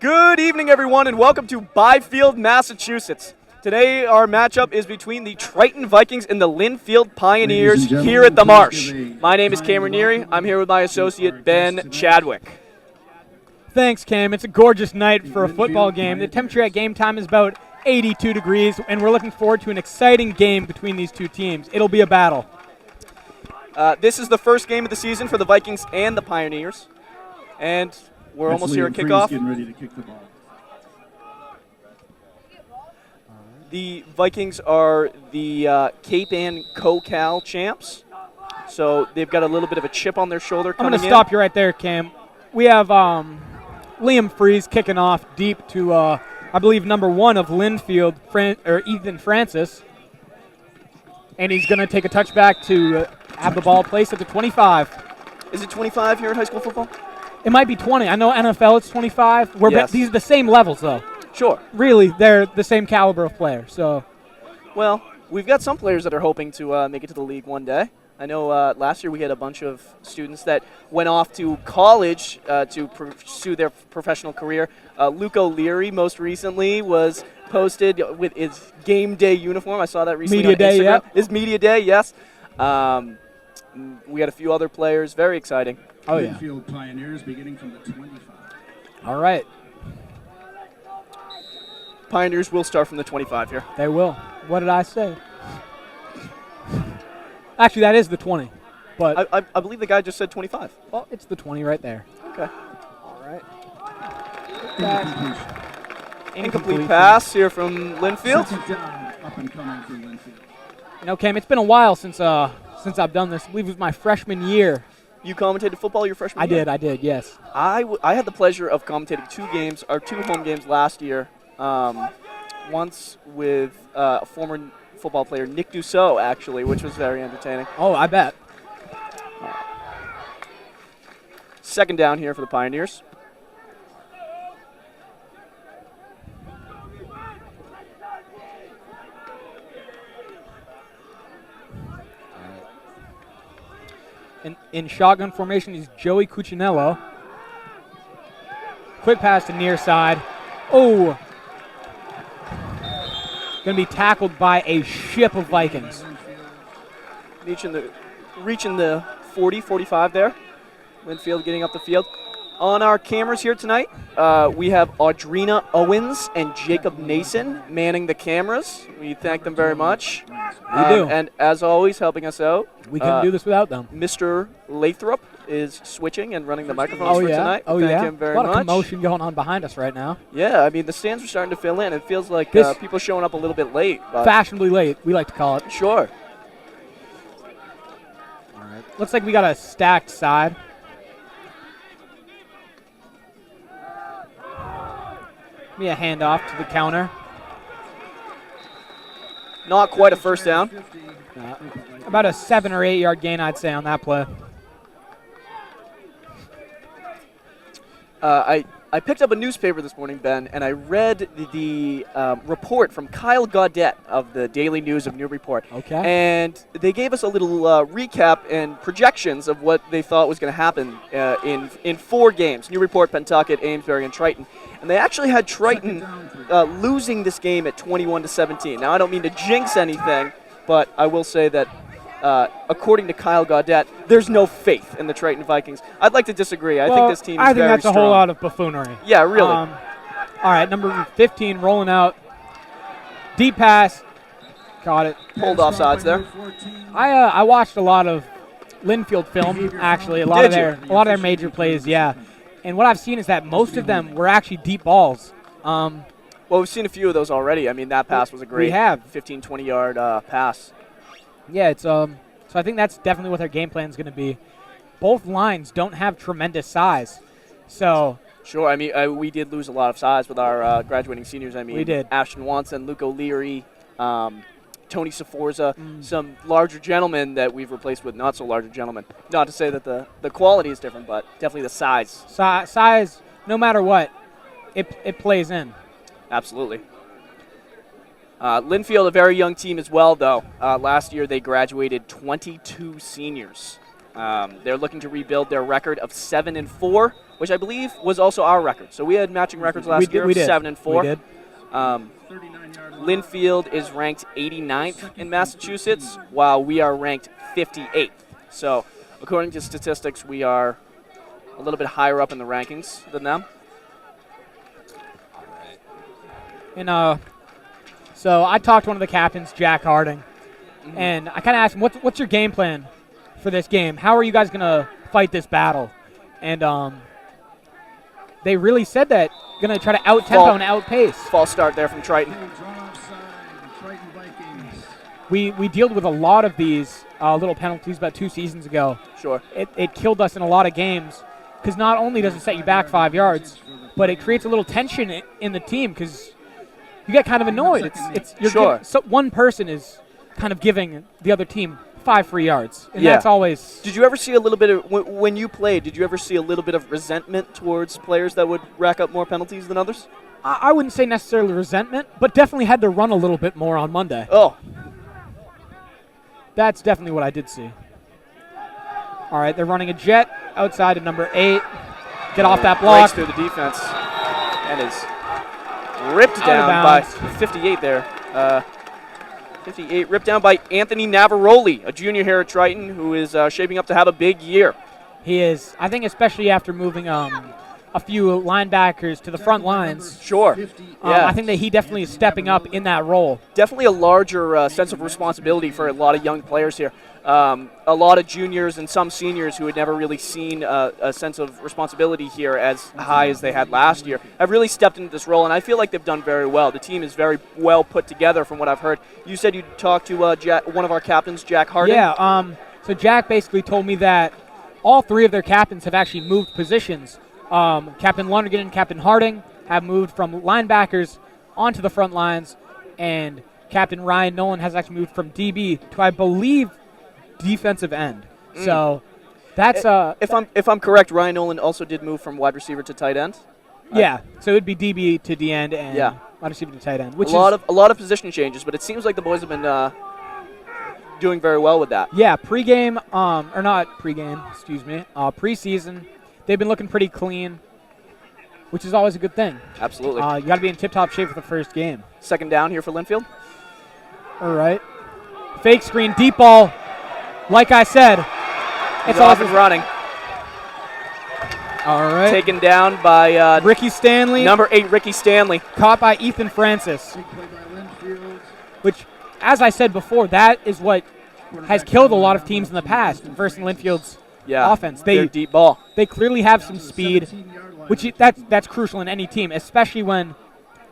Good evening, everyone, and welcome to Byfield, Massachusetts. Today, our matchup is between the Triton Vikings and the Lynnfield Pioneers here at the Marsh. My name is Cameron Neary. I'm here with my associate, Ben Chadwick. Thanks, Cam. It's a gorgeous night for a football game. The temperature at game time is about 82 degrees, and we're looking forward to an exciting game between these two teams. It'll be a battle. This is the first game of the season for the Vikings and the Pioneers, and we're almost here at kickoff. Getting ready to kick the ball. The Vikings are the Cape Ann Co-Cal champs, so they've got a little bit of a chip on their shoulder coming in. I'm going to stop you right there, Cam. We have Liam Freeze kicking off deep to, I believe, number 1 of Lynnfield, Ethan Francis. And he's going to take a touchback to have the ball placed at the 25. Is it 25 here at high school football? It might be 20. I know NFL it's 25. Yes. These are the same levels, though. Sure. Really, they're the same caliber of player. So, well, we've got some players that are hoping to make it to the league one day. I know last year we had a bunch of students that went off to college to pursue their professional career. Luke O'Leary, most recently, was posted with his game day uniform. I saw that recently on Instagram. Yeah. His media day, yes. We had a few other players. Very exciting. Oh, yeah. Lynnfield Pioneers beginning from the 25. All right. Pioneers will start from the 25 here. They will. What did I say? Actually, that is the 20. But I believe the guy just said 25. well, it's the 20 right there. Okay. All right. Incomplete pass here from Lynnfield. Second down, up and coming for Lynnfield. You know, Cam, it's been a while since I've done this. I believe it was my freshman year. You commentated football your freshman year? I did, yes. I had the pleasure of commentating two home games last year. Once with a former football player, Nick Dussault, actually, which was very entertaining. Oh, I bet. Second down here for the Pioneers. In shotgun formation is Joey Cuccinello. Quick pass to near side. Oh. Going to be tackled by a ship of Vikings. Reaching the 40, 45 there. Lynnfield getting up the field. On our cameras here tonight, we have Audrina Owens and Jacob Nason manning the cameras. We thank them very much. We do. And as always, helping us out. We couldn't do this without them. Mr. Lathrop is switching and running the microphones for tonight. Oh, Thank yeah. him very a lot much. of commotion going on behind us right now. Yeah, I mean, the stands are starting to fill in. It feels like people showing up a little bit late. Fashionably late, we like to call it. Sure. All right. Looks like we got a stacked side. Me a handoff to the counter. Not quite a first down. About a 7 or 8 yard gain, I'd say, on that play. I picked up a newspaper this morning, Ben, and I read the report from Kyle Gaudette of the Daily News of Newburyport. Okay. And they gave us a little recap and projections of what they thought was going to happen in 4 games: Newburyport, Pentucket, Amesbury, and Triton. And they actually had Triton losing this game at 21-17. Now, I don't mean to jinx anything, but I will say that according to Kyle Gaudette, there's no faith in the Triton Vikings. I'd like to disagree. I think this team is very strong. I think that's a whole lot of buffoonery. Yeah, really. All right, number 15 rolling out. Deep pass. Caught it. Pulled off sides there. I watched a lot of Lynnfield film, actually. A lot of their major plays, yeah. And what I've seen is that most of them were actually deep balls. Well, we've seen a few of those already. I mean, that pass was a great 15, 20-yard pass. Yeah, it's so I think that's definitely what their game plan is going to be. Both lines don't have tremendous size, so. Sure, I mean, we did lose a lot of size with our graduating seniors. I mean, we did. Ashton Watson, Luke O'Leary, Tony Saforza, some larger gentlemen that we've replaced with not so larger gentlemen. Not to say that the quality is different, but definitely the size. Size, no matter what, it plays in. Absolutely. Lynnfield, a very young team as well, though. Last year they graduated 22 seniors. They're looking to rebuild their record of 7-4, which I believe was also our record. So we had matching records last year of 7-4. We did. Lynnfield is ranked 89th in Massachusetts, while we are ranked 58th. So according to statistics, we are a little bit higher up in the rankings than them. And so I talked to one of the captains, Jack Harding, and I kind of asked him, what's your game plan for this game? How are you guys going to fight this battle? And they really said that going to try to out-tempo and outpace. False start there from Triton. Triton Vikings. We dealt with a lot of these little penalties about 2 seasons ago. Sure. It killed us in a lot of games because not only does it set you back 5 yards, but it creates a little tension in the team because you get kind of annoyed. Sure. So one person is kind of giving the other team 5 free yards, and Yeah. that's always. Did you ever see a little bit of, when you played, did you ever see a little bit of resentment towards players that would rack up more penalties than others? I wouldn't say necessarily resentment, but definitely had to run a little bit more on Monday. Oh, That's definitely what I did see. All right, they're running a jet outside of number 8. Get off that block. breaks through the defense and is ripped Out of down by bounds. 58 there. 58 ripped down by Anthony Navaroli, a junior here at Triton who is shaping up to have a big year. He is. I think especially after moving a few linebackers to the front lines. Sure. Yeah. I think that he definitely is stepping up in that role. Definitely a larger sense of responsibility for a lot of young players here. A lot of juniors and some seniors who had never really seen a sense of responsibility here as high as they had last year have really stepped into this role, and I feel like they've done very well. The team is very well put together from what I've heard. You said you talked to one of our captains, Jack Harding? Yeah, so Jack basically told me that all 3 of their captains have actually moved positions. Captain Lonergan and Captain Harding have moved from linebackers onto the front lines, and Captain Ryan Nolan has actually moved from DB to, I believe, defensive end. So that's If I'm correct, Ryan Nolan also did move from wide receiver to tight end. yeah. So it'd be DB to D end and Yeah. wide receiver to tight end, which a lot of position changes, but it seems like the boys have been doing very well with that. yeah, pregame or not pregame, excuse me, preseason. They've been looking pretty clean, which is always a good thing. Absolutely. You got to be in tip-top shape for the first game. Second down here for Lynnfield. All right. Fake screen, deep ball. Like I said, It's it's off all and running. All right. Taken down by Ricky Stanley, number 8, Ricky Stanley. caught by Ethan Francis, Big play by Lynnfield. which, as I said before, that is what has killed a lot of teams in the past versus Linfield's offense. Their deep ball. They clearly have some speed, 17-yard line. which that's crucial in any team, especially when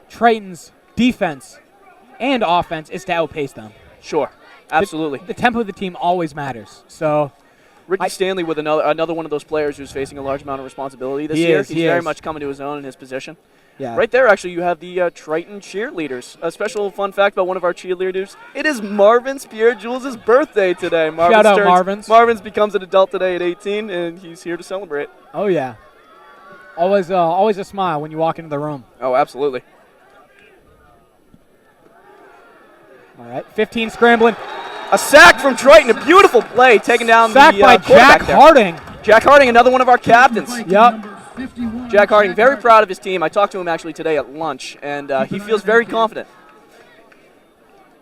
Triton's defense and offense is to outpace them. Sure. Absolutely. The tempo of the team always matters. So Ricky Stanley with another one of those players who's facing a large amount of responsibility this He year. is, He's he very is. much coming to his own in his position. yeah, Right there, actually, you have the Triton cheerleaders. A special fun fact about one of our cheerleaders: it is Marvin's Pierre Jules' birthday today. Shout out Marvin's. Marvin's becomes an adult today at 18, and he's here to celebrate. Oh yeah, always a smile when you walk into the room. Oh, absolutely. All right, 15 scrambling, A sack from Triton, a beautiful play, taking down sacked the by quarterback Jack there. Harding. Jack Harding, another one of our captains. Viking Yep. number 51, Jack Harding, very Harding. proud of his team. I talked to him actually today at lunch, and he feels very confident.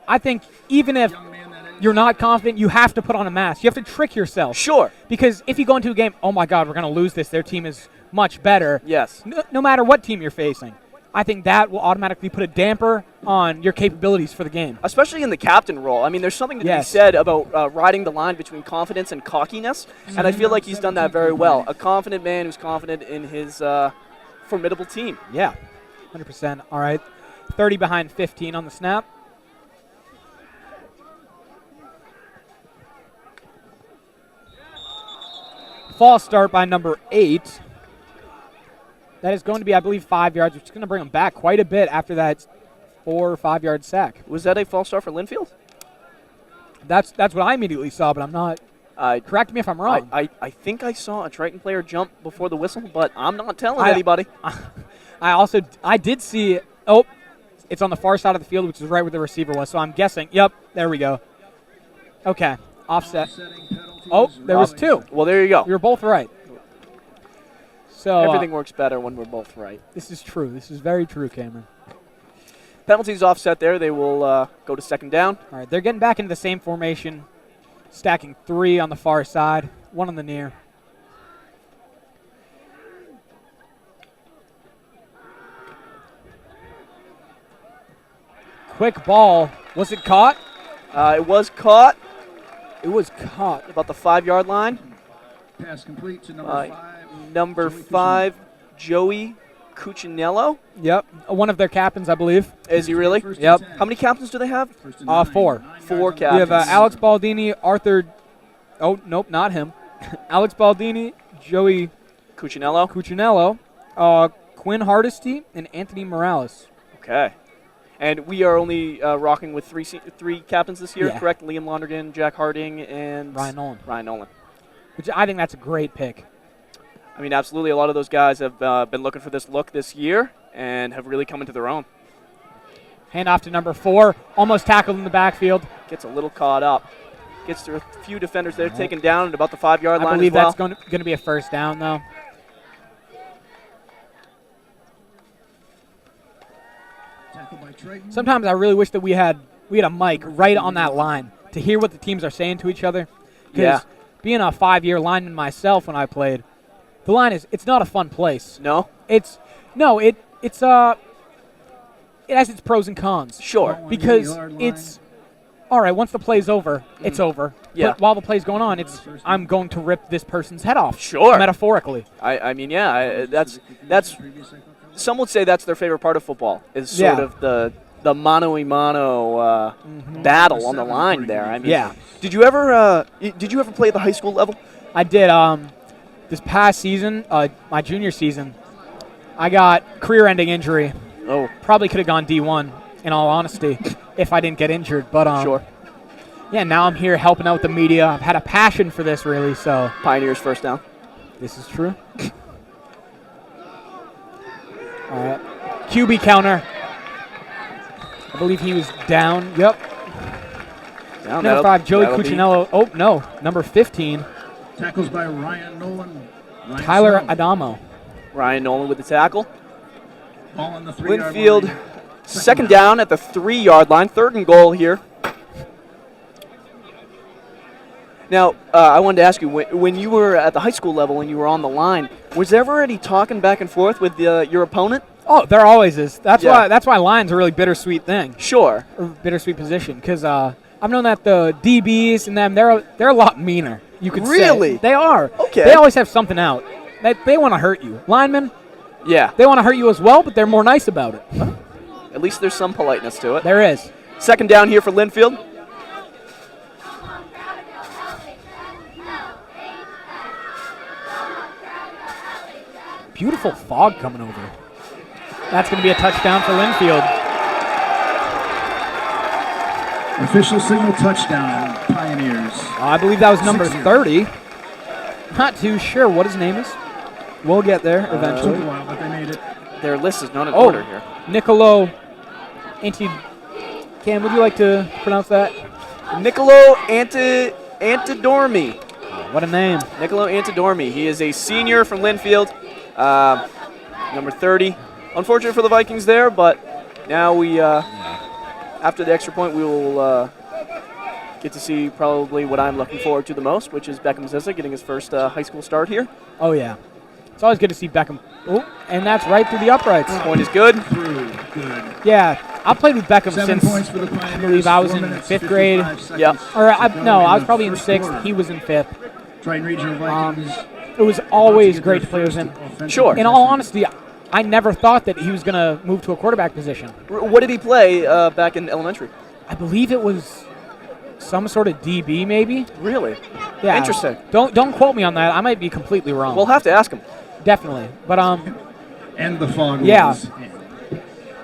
I think even if Young man that is. you're not confident, you have to put on a mask. You have to trick yourself. Sure. Because if you go into a game, oh my God, we're going to lose this. Their team is much better. Yes. No matter what team you're facing, I think that will automatically put a damper on your capabilities for the game. Especially in the captain role. I mean, there's something to be Yes. said about riding the line between confidence and cockiness, and I feel like he's done that very well. A confident man who's confident in his formidable team. Yeah, 100%. All right, 30 behind 15 on the snap. False start by number 8. That is going to be, I believe, 5 yards, which is going to bring him back quite a bit after that 4 or 5 yard sack. Was that a false start for Lynnfield? That's what I immediately saw, but I'm not. Correct me if I'm wrong. I think I saw a Triton player jump before the whistle, but I'm not telling I- anybody. I did see. Oh, it's on the far side of the field, which is right where the receiver was. So I'm guessing. Yep, there we go. Okay, offset. Offsetting penalty Oh, there was 2. Well, there you go. You were both right. So Everything works better when we're both right. This is true. This is very true, Cameron. Penalties offset there. They will go to second down. All right, they're getting back into the same formation, stacking 3 on the far side, 1 on the near. Quick ball. Was it caught? It was caught It was caught. about the 5-yard line. Pass complete to number 5. Number 5, Joey Cuccinello. Yep, one of their captains, I believe. Is he really? First and Yep. 10. How many captains do they have? First and 9. 4. 9 yards 4 on the captains. We have Captains. Alex Baldini, Arthur. Oh, nope, not him. Alex Baldini, Joey Cuccinello. Cuccinello, Quinn Hardesty, and Anthony Morales. Okay. And we are only rocking with 3 captains this year, Yeah. correct? Liam Lonergan, Jack Harding, and Ryan Nolan. Ryan Nolan. Which I think that's a great pick. I mean, absolutely. A lot of those guys have been looking for this look this year and have really come into their own. Hand off to number 4, almost tackled in the backfield. Gets a little caught up. Gets through a few defenders there, taken down at about the 5-yard I line believe as well. that's going to be a first down, though. Tackle by Triton. Sometimes I really wish that we had a mic right on that line to hear what the teams are saying to each other. Yeah. Because being a 5-year lineman myself when I played, the line it's not a fun place. No? It has its pros and cons. Sure. Ball on Because the yard line. it's all right, once the play's over, it's over. Yeah. But while the play's going on, I'm going to rip this person's head off. Sure. Metaphorically. I mean, yeah, that's some would say that's their favorite part of football is sort Yeah. of the mano-a-mano battle on the line there. I mean, Yeah. Did you ever play at the high school level? I did this past season, my junior season, I got career-ending injury. Oh, Probably could have gone D1 in all honesty if I didn't get injured, but sure. yeah, now I'm here helping out the media. I've had a passion for this really, so Pioneers first down. this is true. All right. QB counter. I believe he was down. Yep. Down, Number 5, Joey Cuccinello. Oh, no. Number 15, Tackles by Ryan Nolan. Ryan Tyler Snow. Adamo. Ryan Nolan with the tackle. Ball on the 3-yard Lynnfield, line. second down at the 3-yard line. 3rd and goal here. Now, I wanted to ask you, when you were at the high school level and you were on the line, was there ever any talking back and forth with your opponent? Oh, there always is. That's Yeah. why line's a really bittersweet thing, Sure. or bittersweet position, because I've known that the DBs and them, they're a lot meaner. You could Really? say they are. Okay. They always have something out. They want to hurt you. Linemen, Yeah. they want to hurt you as well, but they're more nice about it. At least there's some politeness to it. There is. Second down here for Lynnfield. Beautiful fog coming over. That's going to be a touchdown for Lynnfield. Official signal touchdown, Pioneers. I believe that was number 6-0. 30. Not too sure what his name is. We'll get there Took eventually. a while, but they made it. Their list is not in Oh. order here. Nicolo Cam, would you like to pronounce that? Nicolo Antidormi. What a name. Nicolo Antidormi. He is a senior from Lynnfield, number 30. Unfortunate for the Vikings there, but now we, after the extra point, we will get to see probably what I'm looking forward to the most, which is Beckham Zissa getting his first high school start here. Oh, yeah. It's always good to see Beckham. Oh, and that's right through the uprights. Point is good. Through. Good. Yeah, I played with Beckham 7 since points for the Pioneers. I believe I was 4 in minutes, 5th grade. 55 seconds Yep. Or to go no, I was the probably in first 6th. quarter. He was in 5th. Triton Regional Vikings. It was always great to play with him. Sure. In all honesty, I never thought that he was going to move to a quarterback position. What did he play back in elementary? I believe it was some sort of DB, maybe. Really? Yeah. Interesting. Don't quote me on that. I might be completely wrong. We'll have to ask him. Definitely. But And the fog Yeah. was in.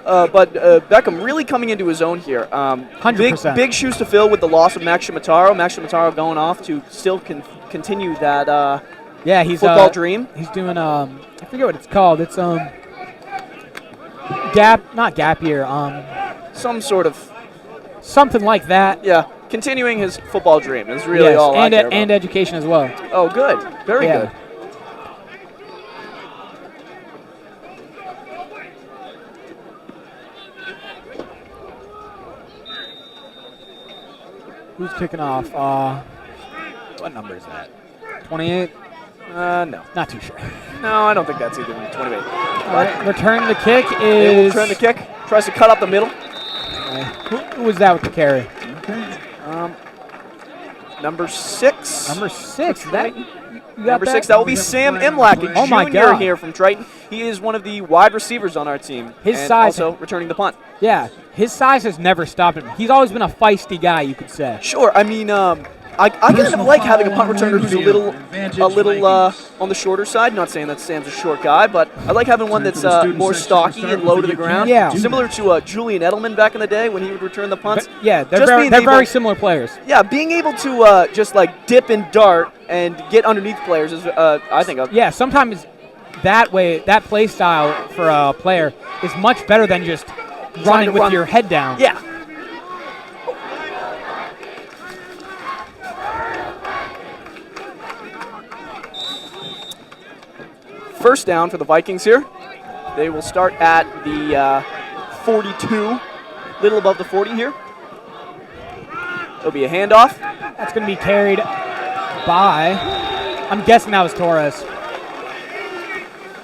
But Beckham really coming into his own here. 100%. Big shoes to fill with the loss of Max Shimataro. Max Shimataro going off to still continue that yeah, he's football dream. He's doing I forget what it's called. It's not gap year. Some sort of, Something like that. yeah. continuing his football dream is really all I care about. And education as well. Oh, good. Very good. Who's kicking off? What number is that? 28? No. Not too sure. No, I don't think that's either 28. All right, return the kick They will is... return the kick. Tries to cut up the middle. Who was that with the carry? Number 6. Number 6. Number 6. That will be Sam Imlach, Oh my junior God. here from Triton. He is one of the wide receivers on our team. His and size- also returning the punt. Yeah, his size has never stopped him. He's always been a feisty guy, you could say. Sure. I mean, I kind of like having a punt returner who's a little on the shorter side. Not saying that Sam's a short guy, but I like having one that's more stocky and low to the ground. Yeah. Similar to Julian Edelman back in the day when he would return the punts. Yeah, they're Just very, being able- very similar players. Yeah, being able to just like dip and dart and get underneath players is, I think, Yeah, sometimes that way, that play style for a player is much better than just running with your head down. Yeah. First down for the Vikings here. They will start at the 42, little above the 40 here. It'll be a handoff. That's going to be carried by, I'm guessing that was Torres.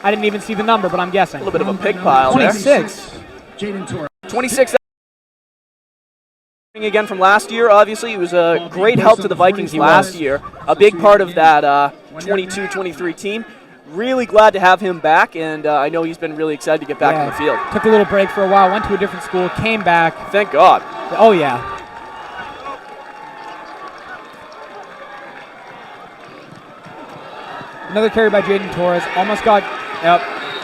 I didn't even see the number, but I'm guessing. A little bit of a pig pile 26. Jaden Torres. 26 again from last year. Obviously, he was a great help to the Vikings last year. A big part of that 22-23 team. Really glad to have him back, and I know he's been really excited to get back on the field. Took a little break for a while, went to a different school, came back. Thank God. Oh, yeah. Another carry by Jaden Torres. Almost got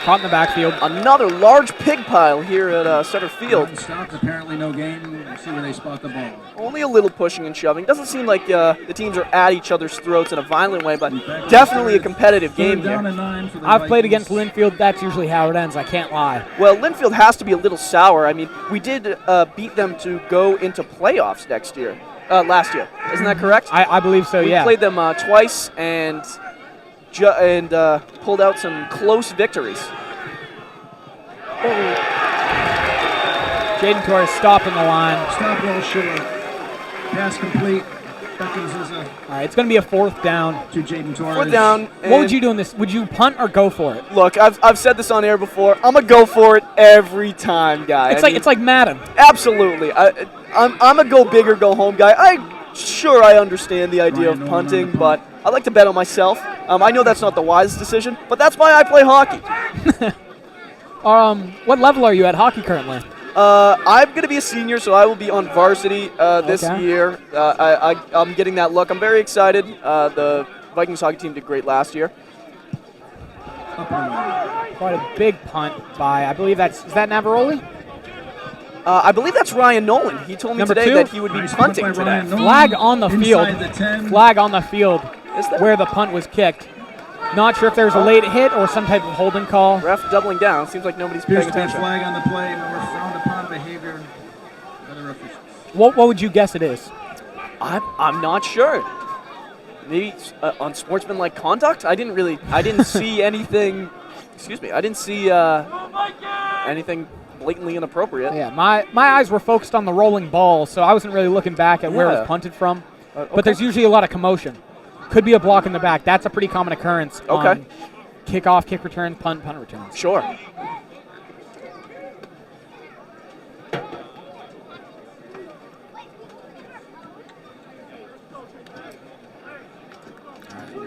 caught in the backfield. Another large pig pile here at center field. Stopped, apparently no gain. We'll see where they spot the ball. Only a little pushing and shoving. Doesn't seem like the teams are at each other's throats in a violent way, but definitely a competitive game here. I've played against Lynnfield. That's usually how it ends. I can't lie. Well, Lynnfield has to be a little sour. I mean, we did beat them to go into playoffs last year. Isn't that correct? I believe so, We yeah. played them twice and pulled out some close victories. Jaden Torres stopping the line. Stop well short. Pass complete. Vikings is All right, it's going to be a fourth down. to Jaden Torres. Fourth down. What would you do in this? Would you punt or go for it? Look, I've said this on air before. I'm gonna go for it every time, guy. It's like Madden. Absolutely. I'm a go big or go home guy. I understand the idea of punting, but I like to bet on myself. I know that's not the wisest decision, but that's why I play hockey. What level are you at hockey currently? I'm going to be a senior, so I will be on varsity this year. I'm getting that look. I'm very excited. The Vikings hockey team did great last year. Quite a big punt by, I believe is that Navaroli? I believe that's Ryan Nolan. He told me Number today 2? that he would be punting today. Ryan Nolan. Flag on the field. Inside the 10. Flag on the field Is there? where the punt was kicked. Not sure if there's a late hit or some type of holding call. Ref doubling down. Seems like nobody's paying Pierce attention. flag on the play. More frowned upon behavior by the officials. What would you guess it is? I'm not sure. Maybe on sportsmanlike conduct. I didn't see anything. Excuse me. I didn't see anything blatantly inappropriate. Yeah, my eyes were focused on the rolling ball, so I wasn't really looking back at where it Yeah. was punted from. Okay. But there's usually a lot of commotion. Could be a block in the back. That's a pretty common occurrence on kickoff, kick returns, punt returns. Sure.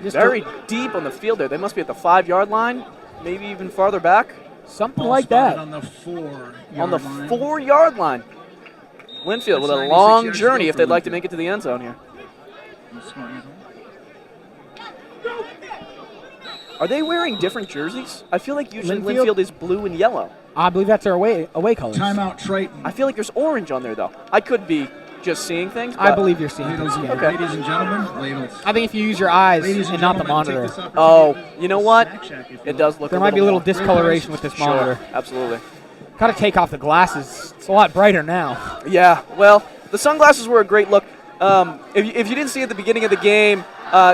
Very deep on the field there. They must be at the 5-yard line, maybe even farther back. Something Ball like spotted that. on the 4-yard On the line. 4-yard line. Lynnfield with a 96 long yards journey to go if for they'd like to Lynnfield. make it to the end zone here. Are they wearing different jerseys? I feel like usually Lynnfield? Lynnfield is blue and yellow. I believe that's their away colors. Timeout Triton. I feel like there's orange on there, though. I could be just seeing things. I but- believe you're seeing Ladies things. and, Yeah. ladies and gentlemen, ladles. I think if you use your eyes Ladies and not the gentlemen, take monitor, this Oh, opportunity you know to what? snack shack, if you It will. does look there a might be a little more- discoloration with this Sure, monitor. absolutely. Got to take off the glasses. It's a lot brighter now. Yeah, well, the sunglasses were a great look. if you didn't see at the beginning of the game,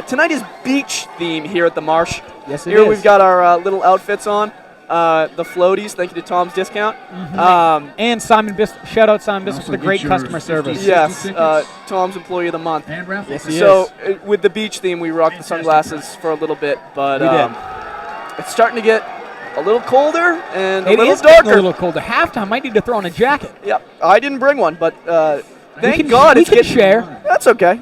tonight is beach theme here at the Marsh. Yes, it here is. We've got our little outfits on. The floaties, thank you to Tom's Discount. And shout out Simon Bissell for the great customer service. Yes, Tom's Employee of the Month. And raffle. Yes, he So is. with the beach theme, we rocked the sunglasses for a little bit, but We did. it's starting to get a little colder and a It little is getting darker. a little colder. Halftime, might need to throw on a jacket. Yep, I didn't bring one, but thank can- God we it's can getting. share. That's okay.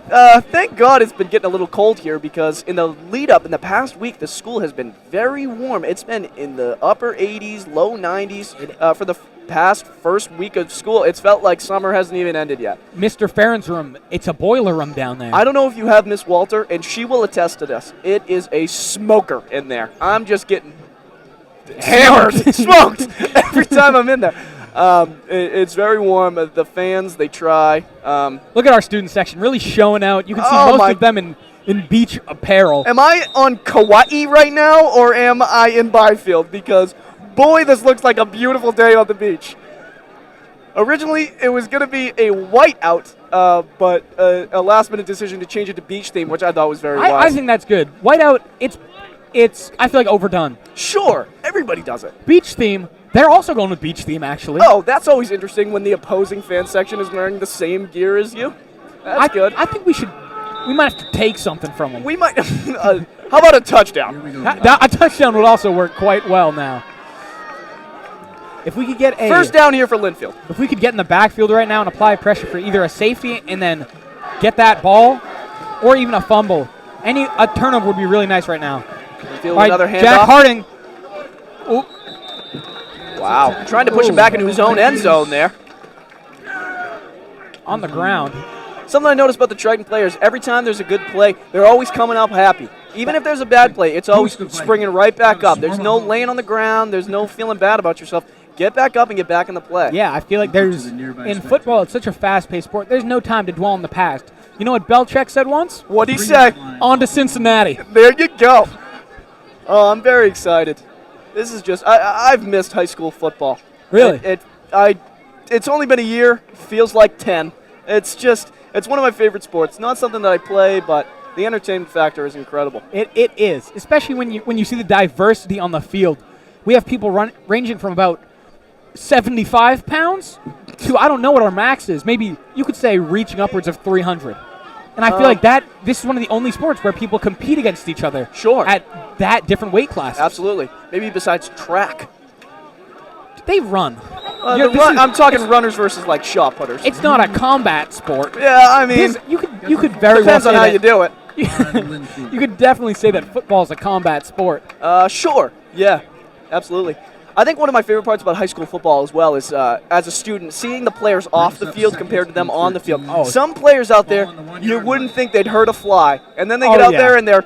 Thank God it's been getting a little cold here because in the lead up in the past week, the school has been very warm. It's been in the upper 80s, low 90s for the past first week of school. It's felt like summer hasn't even ended yet. Mr. Farron's room, it's a boiler room down there. I don't know if you have Miss Walter, and she will attest to this. It is a smoker in there. I'm just getting hammered, smoked every time I'm in there. It's very warm. The fans, they try. Look at our student section, really showing out. You can see Oh most of them in beach apparel. Am I on Kauai right now, or am I in Byfield? Because, boy, this looks like a beautiful day on the beach. Originally, it was going to be a whiteout, but a last-minute decision to change it to beach theme, which I thought was very wise. I think that's good. Whiteout, it's I feel like overdone. Sure, everybody does it. Beach theme, they're also going with beach theme, actually. Oh, that's always interesting when the opposing fan section is wearing the same gear as you. That's good. I think we might have to take something from them. We might. How about a touchdown? A touchdown would also work quite well now. If we could get First down here for Lynnfield. If we could get in the backfield right now and apply pressure for either a safety and then get that ball, or even a fumble, a turnover would be really nice right now. Lynnfield, All right, another handoff. Jack Harding. Ooh. Wow, trying to push him back into his own end zone there. On the ground. Something I noticed about the Triton players, every time there's a good play, they're always coming up happy. Even if there's a bad play, it's always springing right back up. There's no laying on the ground. There's no feeling bad about yourself. Get back up and get back in the play. Yeah, I feel like in football, it's such a fast-paced sport, there's no time to dwell on the past. You know what Belichick said once? What'd he say? On to Cincinnati. There you go. Oh, I'm very excited. This is just, I've missed high school football. Really? It's only been a year. Feels like 10. It's one of my favorite sports. Not something that I play, but the entertainment factor is incredible. It is, especially when you see the diversity on the field. We have people ranging from about 75 pounds to, I don't know what our max is. Maybe you could say reaching upwards of 300. And I feel like this is one of the only sports where people compete against each other. Sure. At that different weight classes. Absolutely. Maybe besides track. They run. I'm talking runners versus like shot putters. It's not a combat sport. Yeah, I mean, You could very well depends say on how that. you do it. You could definitely say that football is a combat sport. Sure. Yeah, absolutely. I think one of my favorite parts about high school football as well is, as a student, seeing the players off the field compared to them on the field. Oh. Some players out there, you wouldn't think they'd hurt a fly, and then they get Oh, out yeah. there and they're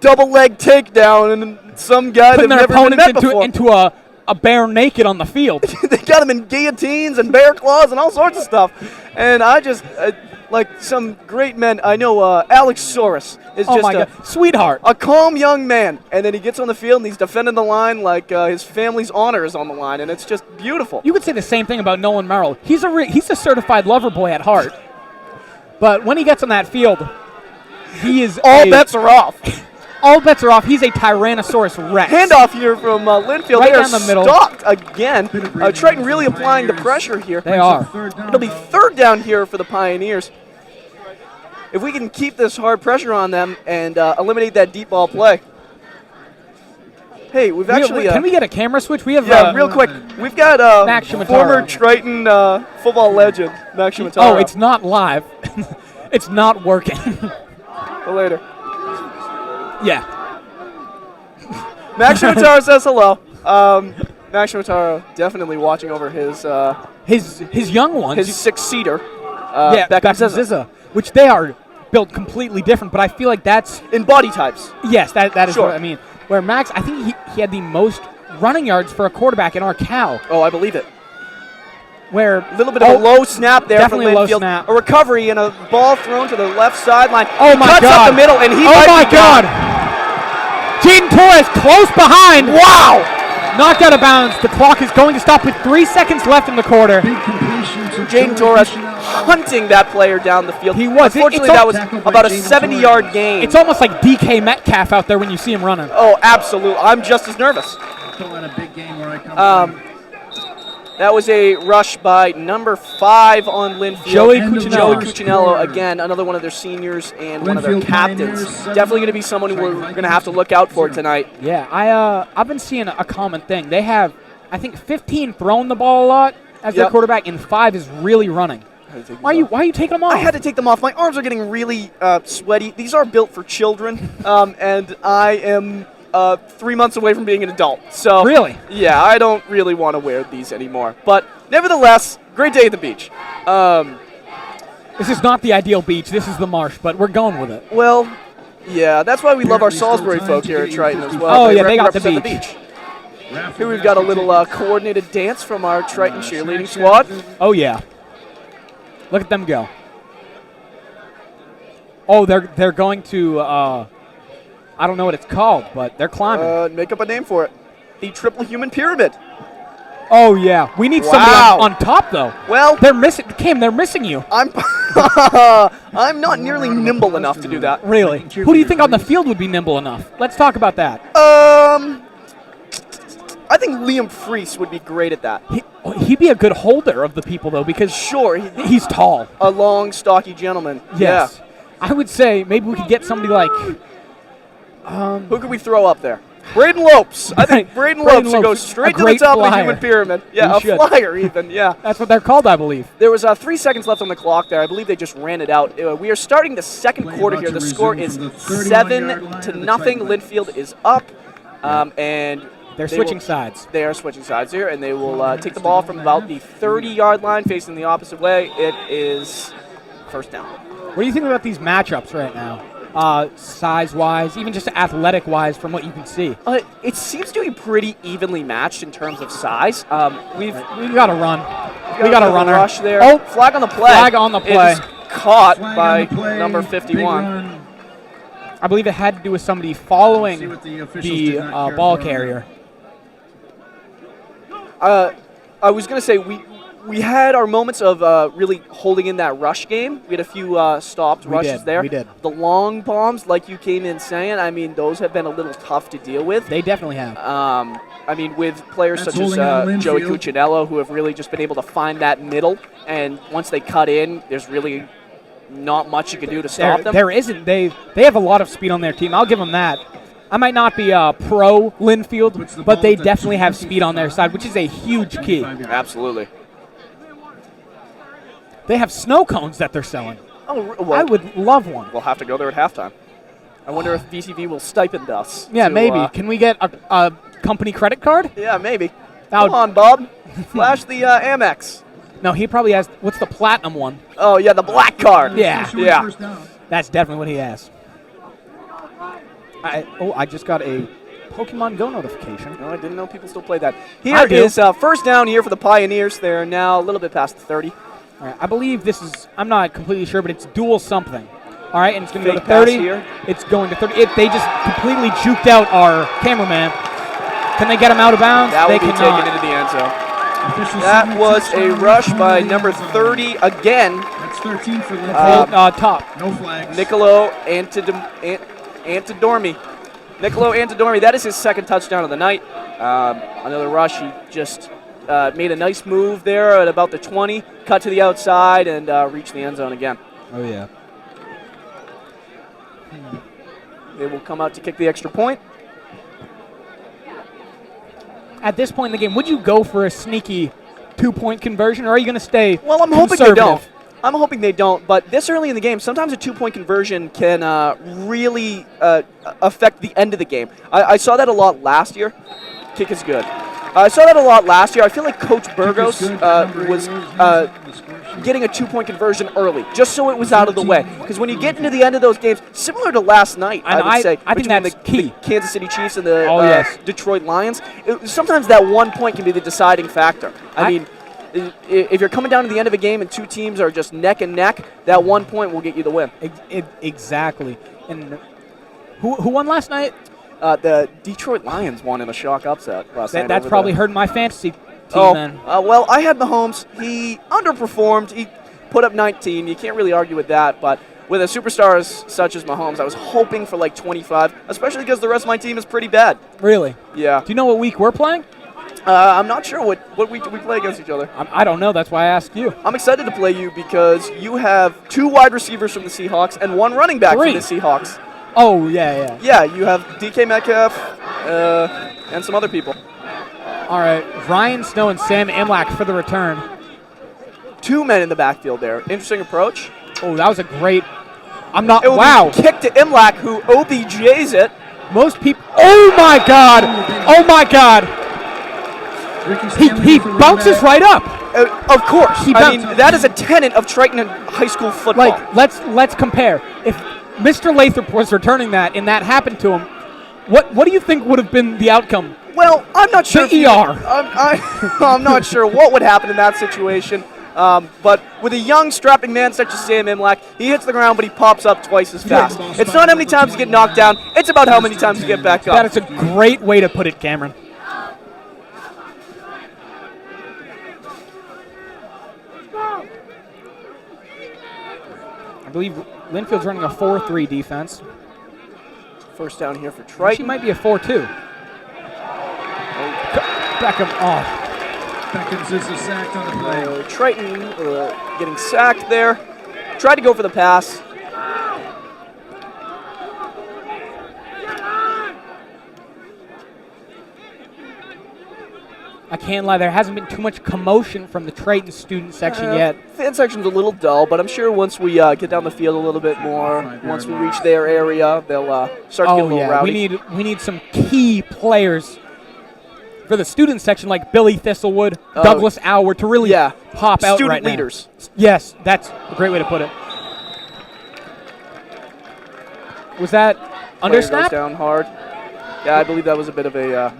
double leg takedown, and some guy Putting they've their never been opponents met before. into a bear naked on the field. They got them in guillotines and bear claws and all sorts of stuff. And I just, like some great men, I know Alex Soros is Oh just my God, sweetheart. a calm young man. And then he gets on the field and he's defending the line like his family's honor is on the line. And it's just beautiful. You could say the same thing about Nolan Merrill. He's a certified lover boy at heart. But when he gets on that field, he is All bets are off. All bets are off. He's a Tyrannosaurus Rex. Handoff here from Lynnfield. Right They are down the middle. stopped again. Triton really applying the pressure here. They are. It'll be third down here for the Pioneers. If we can keep this hard pressure on them and eliminate that deep ball play. Hey, we've actually... Can we get a camera switch? We have. Yeah, real quick. We've got Max Shimataro. former Triton football legend, Max Shimataro. Oh, it's not live. It's not working. Till later. Yeah. Max Shimataro says hello. Max Shimataro definitely watching over his His young ones. his six-seater. Yeah, Beckham Beckham Zizza. Zizza, which they are built completely different, but I feel like that's In body types. yes, that is Sure. what I mean. Where Max, I think he had the most running yards for a quarterback in our Cal. Oh, I believe it. Where A little bit of a low snap there definitely a for low Lynnfield. snap. A recovery and a ball thrown to the left sideline. Oh my Cuts God! up the middle and he oh might my be God! gone. Jaden Torres close behind. Wow! Knocked out of bounds. The clock is going to stop with 3 seconds left in the quarter. Big complete Jaden Torres hunting that player down the field. He was. Unfortunately, that was about a 70-yard gain. It's almost like DK Metcalf out there when you see him running. Oh, absolutely. I'm just as nervous. That was a rush by number 5 on Lynnfield. Joey Cuccinello, again, another one of their seniors and one of their captains. Definitely going to be someone we're going to have to look out for tonight. Yeah, I've been seeing a common thing. They have, I think, 15 throwing the ball a lot as their quarterback, and 5 is really running. Why are you taking them off? I had to take them off. My arms are getting really sweaty. These are built for children, and I am 3 months away from being an adult. So really? Yeah, I don't really want to wear these anymore. But nevertheless, great day at the beach. This is not the ideal beach. This is the marsh, but we're going with it. Well, yeah, that's why we love our Salisbury folk here at Triton as well. Oh, yeah, they got the beach. Here we've got a little coordinated dance from our Triton cheerleading squad. Oh, yeah. Look at them go. Oh, they're going to, I don't know what it's called, but they're climbing. Make up a name for it. The Triple Human Pyramid. Oh, yeah. We need somebody on top, though. Well, they're missing. Kim, they're missing you. I'm not nearly nimble enough to do that. Really? Who do you think on the field would be nimble enough? Let's talk about that. I think Liam Freese would be great at that. He'd be a good holder of the people, though, because he's tall. A long, stocky gentleman. Yes. Yeah. I would say maybe we could get somebody like... who could we throw up there? Braden Lopes. I think Braden Lopes should go straight to the top of the human pyramid. Yeah, a flyer even, yeah. That's what they're called, I believe. There was 3 seconds left on the clock there. I believe they just ran it out. We are starting the second quarter here. The score is 7-0. Lynnfield is up. And they're switching sides. They are switching sides here, and they will take the ball from about the 30-yard line facing the opposite way. It is first down. What do you think about these matchups right now? Size-wise, even just athletic-wise from what you can see? It seems to be pretty evenly matched in terms of size. We've got a run. We got a runner. Rush there. Oh, flag on the play. Flag on the play. It is caught by number 51. I believe it had to do with somebody following the ball carrier. I was going to say we had our moments of really holding in that rush game. We had a few stopped rushes there. We did. The long bombs, like you came in saying, I mean, those have been a little tough to deal with. They definitely have. I mean, with players such as Joey Cuccinello, who have really just been able to find that middle, and once they cut in, there's really not much you can do to stop them. There isn't. They have a lot of speed on their team. I'll give them that. I might not be a pro Lynnfield, but they definitely have speed on their side, which is a huge key. Absolutely. They have snow cones that they're selling. Oh, well, I would love one. We'll have to go there at halftime. I wonder if VTV will stipend us. Yeah, maybe. Can we get a company credit card? Yeah, maybe. Come on, Bob. Flash the Amex. No, he probably has. What's the platinum one? Oh, yeah, the black card. Yeah. That's definitely what he has. I just got a Pokemon Go notification. No, I didn't know people still play that. Here is first down here for the Pioneers. They're now a little bit past the 30. All right, I believe this is, I'm not completely sure, but it's dual something. All right, and it's going to go to 30. Here. It's going to 30. They just completely juked out our cameraman. Can they get him out of bounds? That will be taken into the end zone. That was a rush by number 30 again. That's 13 for Lynnfield. Top. No flags. Nicolo Antidormi. Nicolo Antidormi, that is his second touchdown of the night. Another rush. He just made a nice move there at about the 20, cut to the outside, and reached the end zone again. Oh, yeah. They will come out to kick the extra point. At this point in the game, would you go for a sneaky 2-point conversion, or are you going to stay Well, I'm hoping they don't. I'm hoping they don't, but this early in the game, sometimes a 2-point conversion can really affect the end of the game. I saw that a lot last year. Kick is good. I saw that a lot last year. I feel like Coach Burgos was getting a 2-point conversion early, just so it was out of the way. Because when you get into the end of those games, similar to last night, I would say, I think between that's key. The Kansas City Chiefs and the Detroit Lions, sometimes that 1 point can be the deciding factor. I mean, if you're coming down to the end of a game and two teams are just neck and neck, that 1 point will get you the win. Exactly. And who won last night? The Detroit Lions won in a shock upset last night. That's probably hurting my fantasy. team then? Well, I had Mahomes. He underperformed. He put up 19. You can't really argue with that, but with a superstar such as Mahomes, I was hoping for like 25, especially because the rest of my team is pretty bad. Really? Yeah. Do you know what week we're playing? I'm not sure what week do we play against each other. I don't know. That's why I asked you. I'm excited to play you because you have 2 wide receivers from the Seahawks and 1 running back 3 from the Seahawks. Oh, yeah. Yeah, you have DK Metcalf and some other people. All right. Ryan Snow and Sam Imlach for the return. 2 men in the backfield there. Interesting approach. Oh, that was a great. I'm not. It will Wow. be kick to Imlach, who OBJs it. Most people. Oh my God. Oh my God. He bounces right up. Of course. He I mean, that is a tenet of Triton high school football. Like, let's compare. If Mr. Lathrop was returning that and that happened to him, what do you think would have been the outcome? Well, I'm not sure. The ER. I'm not sure what would happen in that situation. But with a young, strapping man such as Sam Imlach, he hits the ground, but he pops up twice as fast. It's not how many times you get knocked down. It's about how many times you get back up. That is a great way to put it, Cameron. I believe Lynnfield's running a 4-3 defense. First down here for She Triton. might be a 4-2. Beckham off. Beckham's is sacked on the play. Triton getting sacked there. Tried to go for the pass. I can't lie, there hasn't been too much commotion from the Triton student section yet. Fan section's a little dull, but I'm sure once we get down the field a little bit more, once we reach their area, they'll start to get a little rowdy. We need some key players for the student section like Billy Thistlewood, Douglas Alward to really pop out Student right now. leaders. Yes, that's a great way to put it. Was that under Player goes snap? down hard. Yeah, I believe that was a bit of a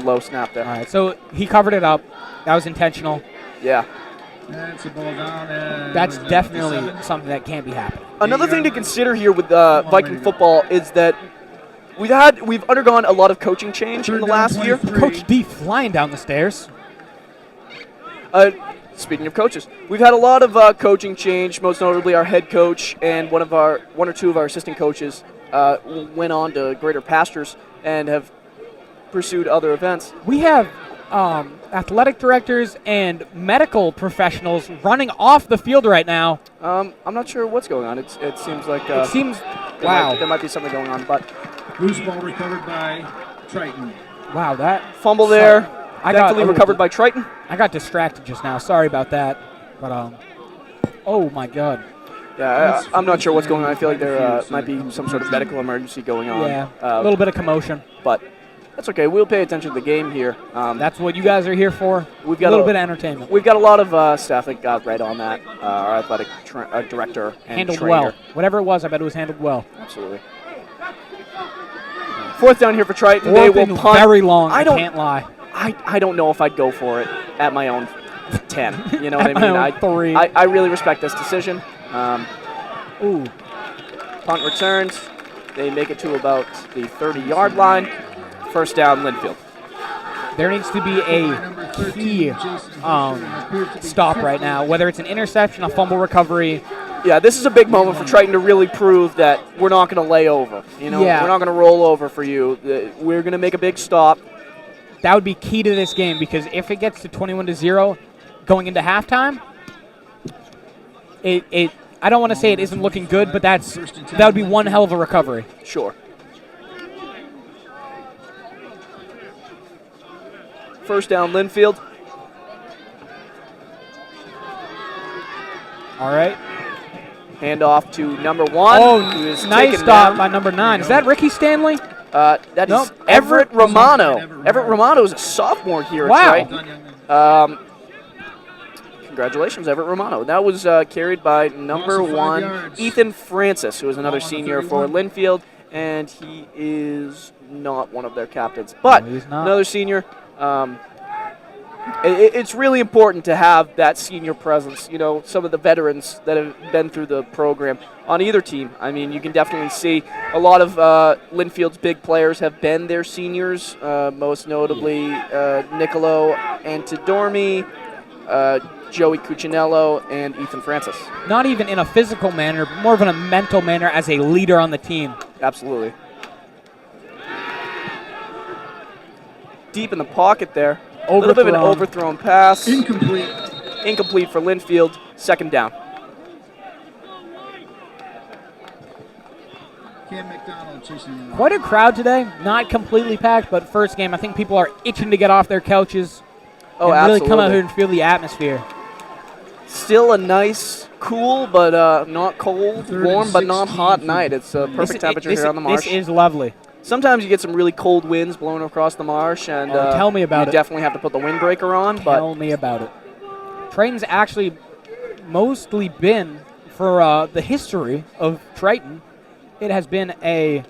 low snap there. All right, so he covered it up. That was intentional. Yeah. That's a ball down. That's definitely something that can't be happening. Another thing to consider here with Viking football is that we've undergone a lot of coaching change in the last year. Coach D flying down the stairs. Speaking of coaches, we've had a lot of coaching change. Most notably, our head coach and one or two of our assistant coaches went on to greater pastures and have pursued other events. We have athletic directors and medical professionals running off the field right now. I'm not sure what's going on. It seems like there might be something going on, but loose ball recovered by Triton. Wow, that fumble there. Thankfully recovered by Triton. I got distracted just now. Sorry about that. But oh my God. Yeah, I'm not sure what's going on. I feel like there might be some sort of medical emergency going on. Yeah, a little bit of commotion. But that's okay. We'll pay attention to the game here. That's what you guys are here for. We've got a little bit of entertainment. We've got a lot of staff that got right on that. Our athletic director and handled trainer. well. Whatever it was, I bet it was handled well. Absolutely. Fourth down here for Triton. They will punt. Very long. I can't lie. I don't know if I'd go for it at my own 10. You know what I mean? My own 3. I really respect this decision. Ooh. Punt returns. They make it to about the 30-yard line. First down, Lynnfield. There needs to be a key stop right now, whether it's an interception, a fumble recovery. Yeah, this is a big moment for Triton to really prove that we're not going to lay over. You know, we're not going to roll over for you. We're going to make a big stop. That would be key to this game because if it gets to 21-0 going into halftime, I don't want to say it isn't looking good, but that would be one hell of a recovery. Sure. First down, Lynnfield. All right. Hand off to number 1. Oh, nice stop by number 9. Is that Ricky Stanley? That is Everett Romano. Everett Romano is a sophomore here at Triton. Congratulations, Everett Romano. That was carried by number 1, Ethan Francis, who is another senior for Lynnfield, and he is not one of their captains. But another senior. It's really important to have that senior presence. You know, some of the veterans that have been through the program on either team. I mean, you can definitely see a lot of Lynnfield's big players have been their seniors, most notably Nicolo Antidormi, Joey Cuccinello, and Ethan Francis. Not even in a physical manner, but more of in a mental manner as a leader on the team. Absolutely. Deep in the pocket there. A little bit of an overthrown pass. Incomplete. Incomplete for Lynnfield. Second down. Cam McDonald chasing. Quite a crowd today. Not completely packed, but first game, I think people are itching to get off their couches Oh, and absolutely. really come out here and feel the atmosphere. Still a nice, cool, but not cold, Third warm, and but not 16 hot for- night. It's a perfect temperature This here on the marsh. This is lovely. Sometimes you get some really cold winds blowing across the marsh, and Tell me about you it. definitely have to put the windbreaker on. But Tell me about it. Triton's actually mostly been, for the history of Triton, it has been a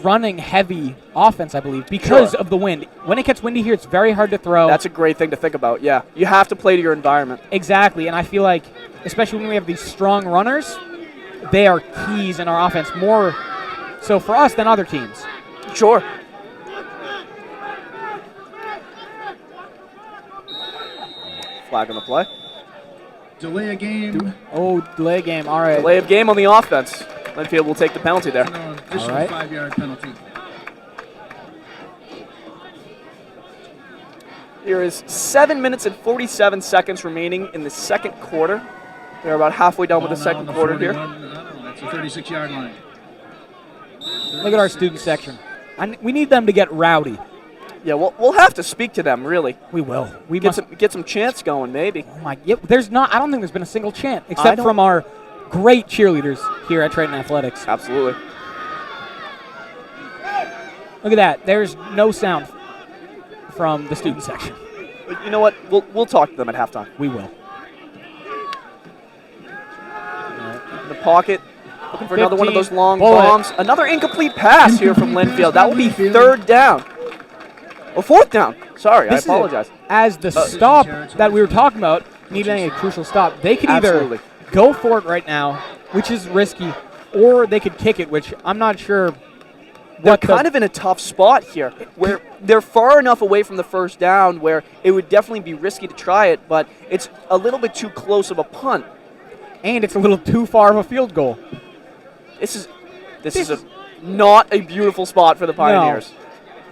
running heavy offense, I believe, because Sure. of the wind. When it gets windy here, it's very hard to throw. that's a great thing to think about. Yeah, you have to play to your environment. Exactly, and I feel like, especially when we have these strong runners, they are keys in our offense, more so for us than other teams. Sure. Flag on the play. Delay a game. Oh, delay game, all right. Delay of game on the offense. Lynnfield will take the penalty there. No, additional All right. 5-yard penalty. There is 7 minutes and 47 seconds remaining in the second quarter. They're about halfway done with the Ball now second on the quarter here. 41. That's a 36-yard line. Look at our student section. We need them to get rowdy. Yeah, we'll have to speak to them, really. We will. We Get must. get some chants going, maybe. Oh my! Yep. There's not. I don't think there's been a single chant I except don't- from our great cheerleaders here at Triton Athletics. Absolutely. Look at that. There's no sound from the student section. But you know what? We'll talk to them at halftime. We will. In the pocket, looking for another one of 15, those long bullet. bombs. Another incomplete pass here from Incomplete Lynnfield. pass That from will be Lynnfield. third down. Or fourth down. Sorry, I This is apologize. As the stop that we were talking about, needing a crucial stop, they could either Absolutely. go for it right now, which is risky, or they could kick it, which I'm not sure. They're kind of in a tough spot here, where they're far enough away from the first down where it would definitely be risky to try it, but it's a little bit too close of a punt. and it's a little too far of a field goal. This is not a beautiful spot for the Pioneers.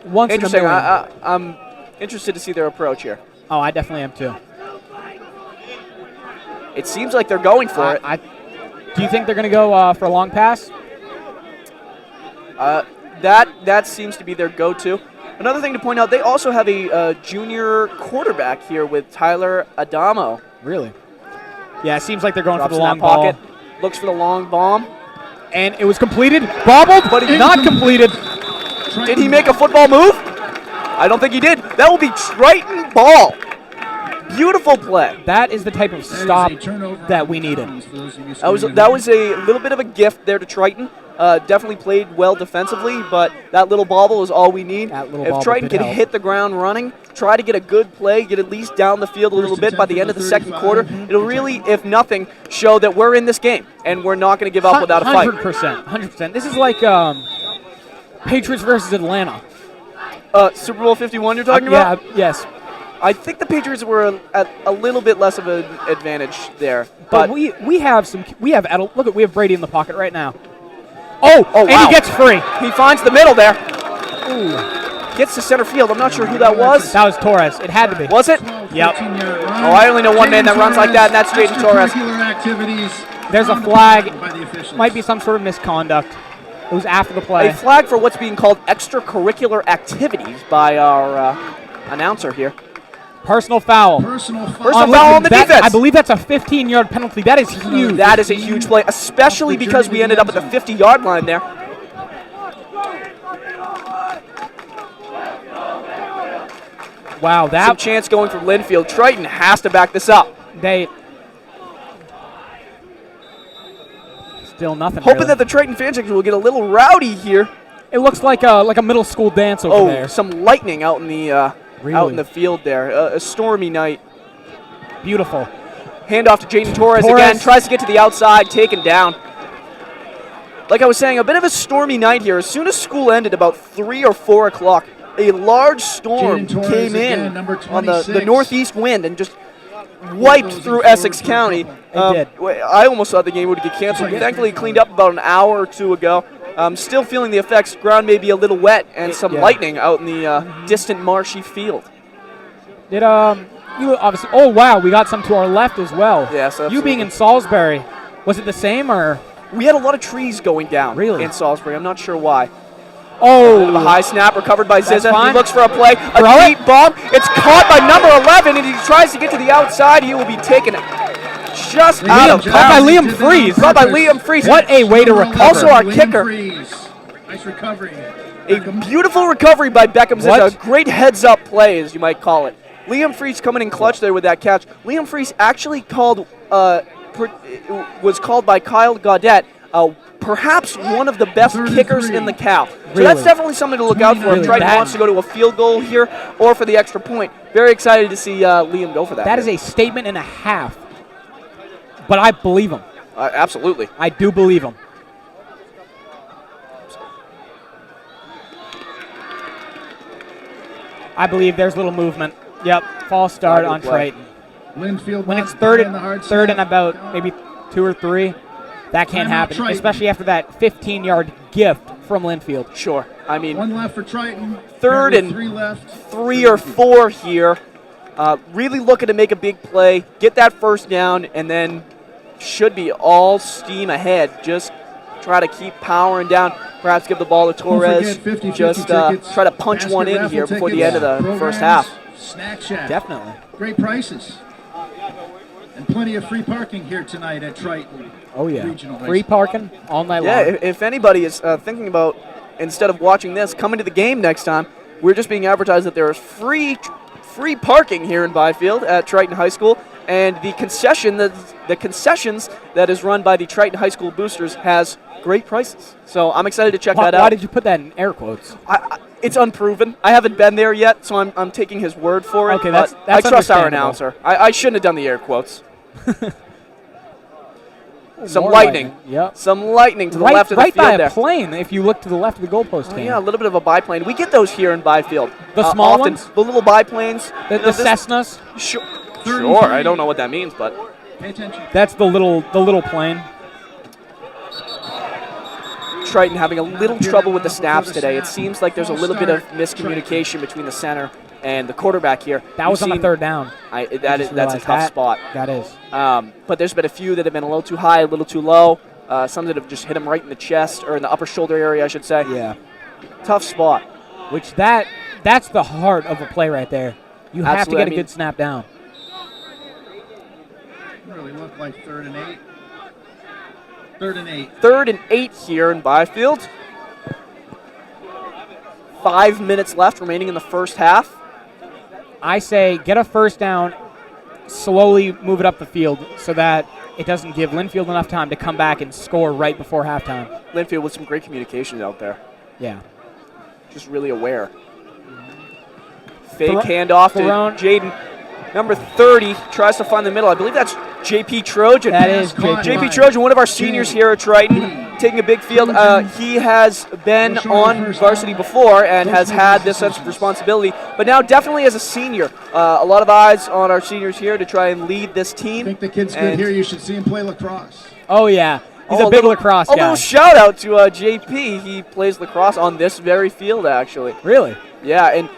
Once in a Interesting. million. I'm interested to see their approach here. Oh, I definitely am too. It seems like they're going for it. Do you think they're going to go for a long pass? That seems to be their go-to. Another thing to point out, they also have a junior quarterback here with Tyler Adamo. Really? Yeah, it seems like they're going Drops for the in long that pocket, ball. looks for the long bomb. And it was completed, bobbled, but not completed. Did he make a football move? I don't think he did. That will be Triton ball. Beautiful play. That is the type of stop That is a turnover that on we needed. downs for those of you That screaming. was a little bit of a gift there to Triton. Definitely played well defensively, but that little bobble is all we need. That little If bobble Triton did can help. hit the ground running, try to get a good play, get at least down the field a little First bit by the attempt end of for the the second 35. quarter, it'll really, if nothing, show that we're in this game and we're not going to give up without a fight. 100%. 100%. This is like Patriots versus Atlanta. Super Bowl 51 you're talking about? Yeah, yes. I think the Patriots were at a little bit less of an advantage there. But we have Brady in the pocket right now. Oh, and wow. he gets free. He finds the middle there. Gets to center field. I'm not sure who that was. That was Torres. It had to be. Was it? Yep. Oh, I only know one man that runs like that, and that's Jaden Torres. There's a flag. Might be some sort of misconduct. It was after the play. A flag for what's being called extracurricular activities by our announcer here. Personal foul. Personal foul. Personal foul on the defense. I believe that's a 15-yard penalty. That is huge. That is a huge play, especially because we ended up at the 50-yard line there. Wow, Some that chance going from Lynnfield. Triton has to back this up. they still nothing. Hoping really. that the Triton fan section will get a little rowdy here. It looks like a middle school dance over Oh, there. some lightning out in the out in the field there. A stormy night. Beautiful. Handoff to Jaden Torres again. Tries to get to the outside, taken down. Like I was saying, a bit of a stormy night here. As soon as school ended, about 3 or 4 o'clock, a large storm came in on the northeast wind and just wiped through Essex County. I almost thought the game would get canceled. Thankfully, it cleaned up about an hour or two ago. Still feeling the effects. Ground may be a little wet, and some lightning out in the distant marshy field. Did you obviously? Oh wow, we got some to our left as well. Yes, absolutely. You being in Salisbury, was it the same or? We had a lot of trees going down in Salisbury. I'm not sure why. Oh, a high snap recovered by Zizza. Fine. He looks for a play. A deep bomb. It's caught by number 11, and he tries to get to the outside. He will be taken just out of bounds. Caught by Liam Freeze. Caught by Liam Freeze. What a way to recover. Also our kicker. Nice recovery. A beautiful recovery by Beckham Zizza. A great heads-up play, as you might call it. Liam Freeze coming in clutch there with that catch. Liam Freeze actually was called by Kyle Gaudet perhaps one of the best kickers in the Cal. So that's definitely something to look out for if Triton wants to go to a field goal here or for the extra point. Very excited to see Liam go for that. That is a statement and a half. But I believe him. Absolutely. I do believe him. I believe there's a little movement. Yep, false start on Triton. Lynnfield when it's third and about maybe 2 or 3, that can't happen, especially after that 15-yard gift from Lynnfield. Sure. I mean, 1 left for Triton. Third and 3 or 4 here. Really looking to make a big play, get that first down, and then should be all steam ahead. Just try to keep powering down. Perhaps give the ball to Torres. Just try to punch one in here before the end of the first half. Snack Shack. Definitely. Great prices. And plenty of free parking here tonight at Triton. Oh, yeah. Free parking all night long. Yeah, if anybody is thinking about, instead of watching this, coming to the game next time, we're just being advertised that there is free parking here in Byfield at Triton High School. And the concessions that is run by the Triton High School Boosters has great prices. So I'm excited to check that out. Why did you put that in air quotes? It's unproven. I haven't been there yet, so I'm taking his word for it. Okay, that's I trust our announcer. I shouldn't have done the air quotes. Some lightning. Yep. Some lightning to the left of the field there. Right by a plane if you look to the left of the goalpost. Yeah, a little bit of a biplane. We get those here in Byfield. The small ones? The little biplanes. The Cessnas? Sure. I don't know what that means, but pay attention. That's the little plane. Triton having a little trouble with the snaps today. It seems like there's a little bit of miscommunication between the center and the quarterback here. That was on the third down. That's a tough spot. That is. But there's been a few that have been a little too high, a little too low. Some that have just hit him right in the chest, or in the upper shoulder area, I should say. Yeah. Tough spot. Which that's the heart of a play right there. You have to get a good snap down. Really look like 3rd and 8. 3rd and 8. 3rd and 8 here in Byfield. 5 minutes left remaining in the first half. I say get a first down, slowly move it up the field so that it doesn't give Lynnfield enough time to come back and score right before halftime. Lynnfield with some great communication out there. Yeah. Just really aware. Fake handoff to Jaden. Number 30 tries to find the middle. I believe that's JP Trojan. That is JP Trojan, one of our seniors here at Triton, taking a big field. He has been on varsity before and has had this sense of responsibility, but now definitely as a senior. A lot of eyes on our seniors here to try and lead this team. I think the kid's good here. You should see him play lacrosse. Oh, yeah. He's a big lacrosse guy. A little shout out to JP. He plays lacrosse on this very field, actually. Really? Yeah, and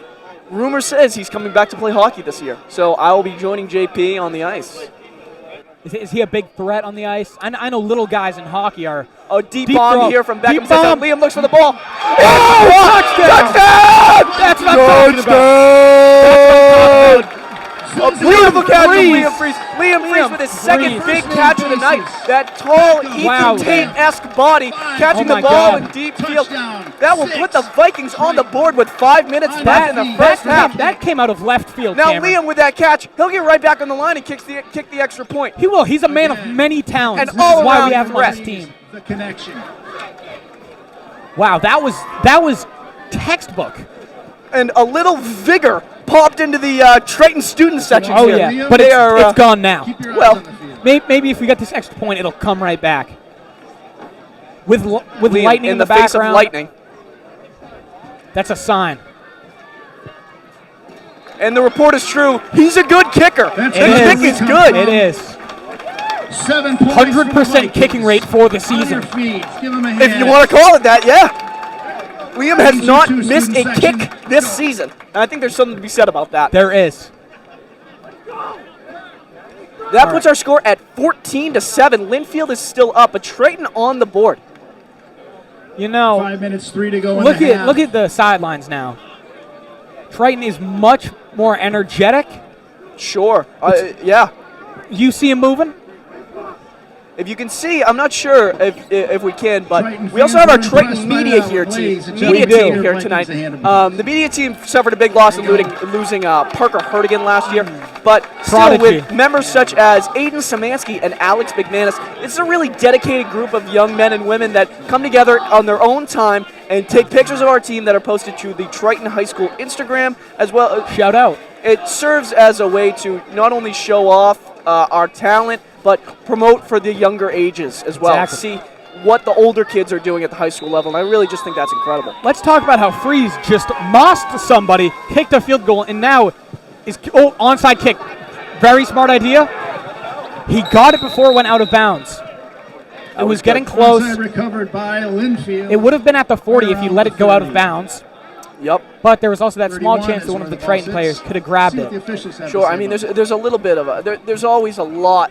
rumor says he's coming back to play hockey this year. So I will be joining JP on the ice. Is he a big threat on the ice? I know little guys in hockey are. Oh, deep bomb here from Beckham. Liam looks for the ball. Oh, touchdown! That's what I'm talking about. A beautiful catch from Liam Freeze. Liam Freeze with his second big catch of the night. That tall, Ethan Tate-esque body catching the ball in deep field. That will put the Vikings on the board with 5 minutes left in the first half. That came out of left field, Now Cameron. Liam with that catch, he'll get right back on the line and kick the extra point. He will. He's a man of many talents. And all why around we have him on threat. this team. The connection. Wow, that was textbook. And a little vigor popped into the Triton student section Oh, here. yeah. But They it's, are, it's gone now. Keep your well, eyes on the field. Maybe if we get this extra point, it'll come right back. With Liam, lightning in the, the face of background, lightning. that's a sign. And the report is true. He's a good kicker. That's The it kick is. is good. It is. 7 points for the 100% Vikings. kicking rate for the On your season. feet. Give him a hand. If you want to call it that, yeah. Liam has not 32 missed a student kick section. this season. And I think there's something to be said about that. There is. That puts our score at 14-7. Lynnfield is still up, but Triton on the board. You know, 5 minutes, 3 to go in look the at half. look at the sidelines now. Triton is much more energetic. Sure. Yeah. You see him moving? If you can see, I'm not sure if we can, but Triton we also have our fans are Triton impressed by media that, here ladies and media gentlemen. team here Vikings tonight. a hand of The media team suffered a big loss in losing Parker Hertigan last year, but still Prodigy. with members such as Aiden Samansky and Alex McManus, it's a really dedicated group of young men and women that come together on their own time and take pictures of our team that are posted to the Triton High School Instagram as well. Shout out. It serves as a way to not only show off our talent, but promote for the younger ages as well. Exactly. See what the older kids are doing at the high school level, and I really just think that's incredible. Let's talk about how Freeze just mossed somebody, kicked a field goal, and now is onside kick. Very smart idea. He got it before it went out of bounds. It was getting close. Onside recovered by Lynnfield. It would have been at the 40 if you let it go out of bounds. Yep. But there was also that small 31 chance is that one where of the the ball Triton sits. players could have grabbed See what the it. officials have to Sure. say I mean, about there's a little bit of there's always a lot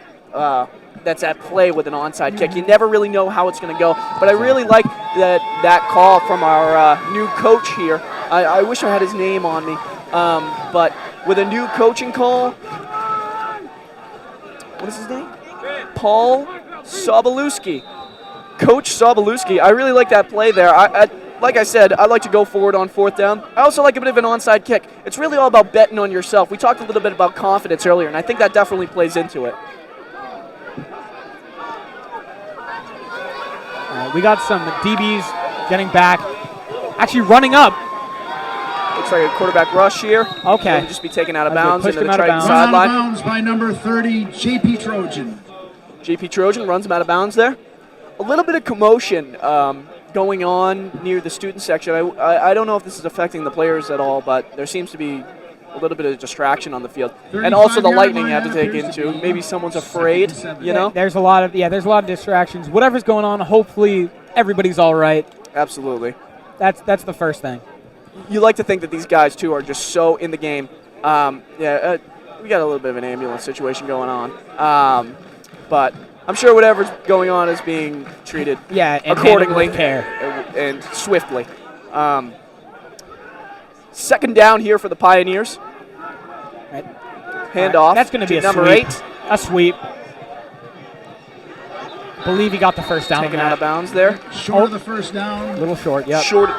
that's at play with an onside kick. You never really know how it's going to go. But I really like that call from our new coach here. I wish I had his name on me. But with a new coaching call, what is his name? Paul Sobolewski. Coach Sobolewski. I really like that play there. Like I said, I like to go forward on fourth down. I also like a bit of an onside kick. It's really all about betting on yourself. We talked a little bit about confidence earlier, and I think that definitely plays into it. We got some DBs getting back. Actually running up. Looks like a quarterback rush here. Okay. He'll just be taken out of As they bounds pushed into him the out of Triton bounds. Run out of sideline. bounds by number 30, JP Trojan. JP Trojan runs him out of bounds there. A little bit of commotion going on near the student section. I don't know if this is affecting the players at all, but there seems to be a little bit of distraction on the field. And also the 35-yard lightning you line have to take appears to into. be Maybe someone's afraid, 2nd and 7. you know? There's a lot of distractions. Whatever's going on, hopefully everybody's all right. Absolutely. That's the first thing. You like to think that these guys, too, are just so in the game. We got a little bit of an ambulance situation going on. But I'm sure whatever's going on is being treated And accordingly with care. and swiftly. Second down here for the Pioneers. Right. Handoff. That's going to be a number sweep. 8. A sweep. Believe he got the first down. Taken on out that. of bounds there. Short of the first down. A little short. Yep. Short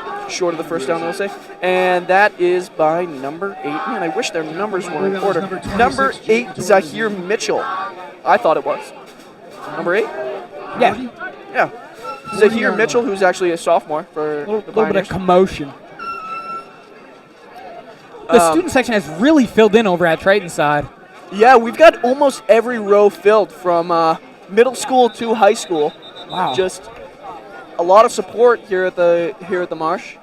of the first down, we'll say. And that is by number 8. Man, I wish their numbers were in order. Number 8, Zahir Mitchell. I thought it was. Number 8? Yeah. Yeah. Zahir Mitchell, who's actually a sophomore for A little the bit of Pioneers. commotion. The student section has really filled in over at Triton side. Yeah, we've got almost every row filled from middle school to high school. Wow. Just a lot of support here at the Marsh.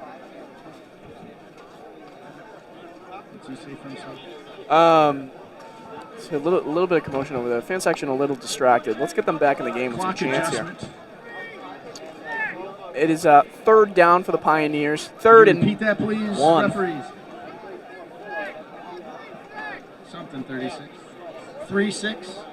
So a little bit of commotion over there. Fan section a little distracted. Let's get them back in the game with some Clock chance here. adjustment. It is third down for the Pioneers. Third and Repeat that, please, 1. referees. Something 36. 3-6.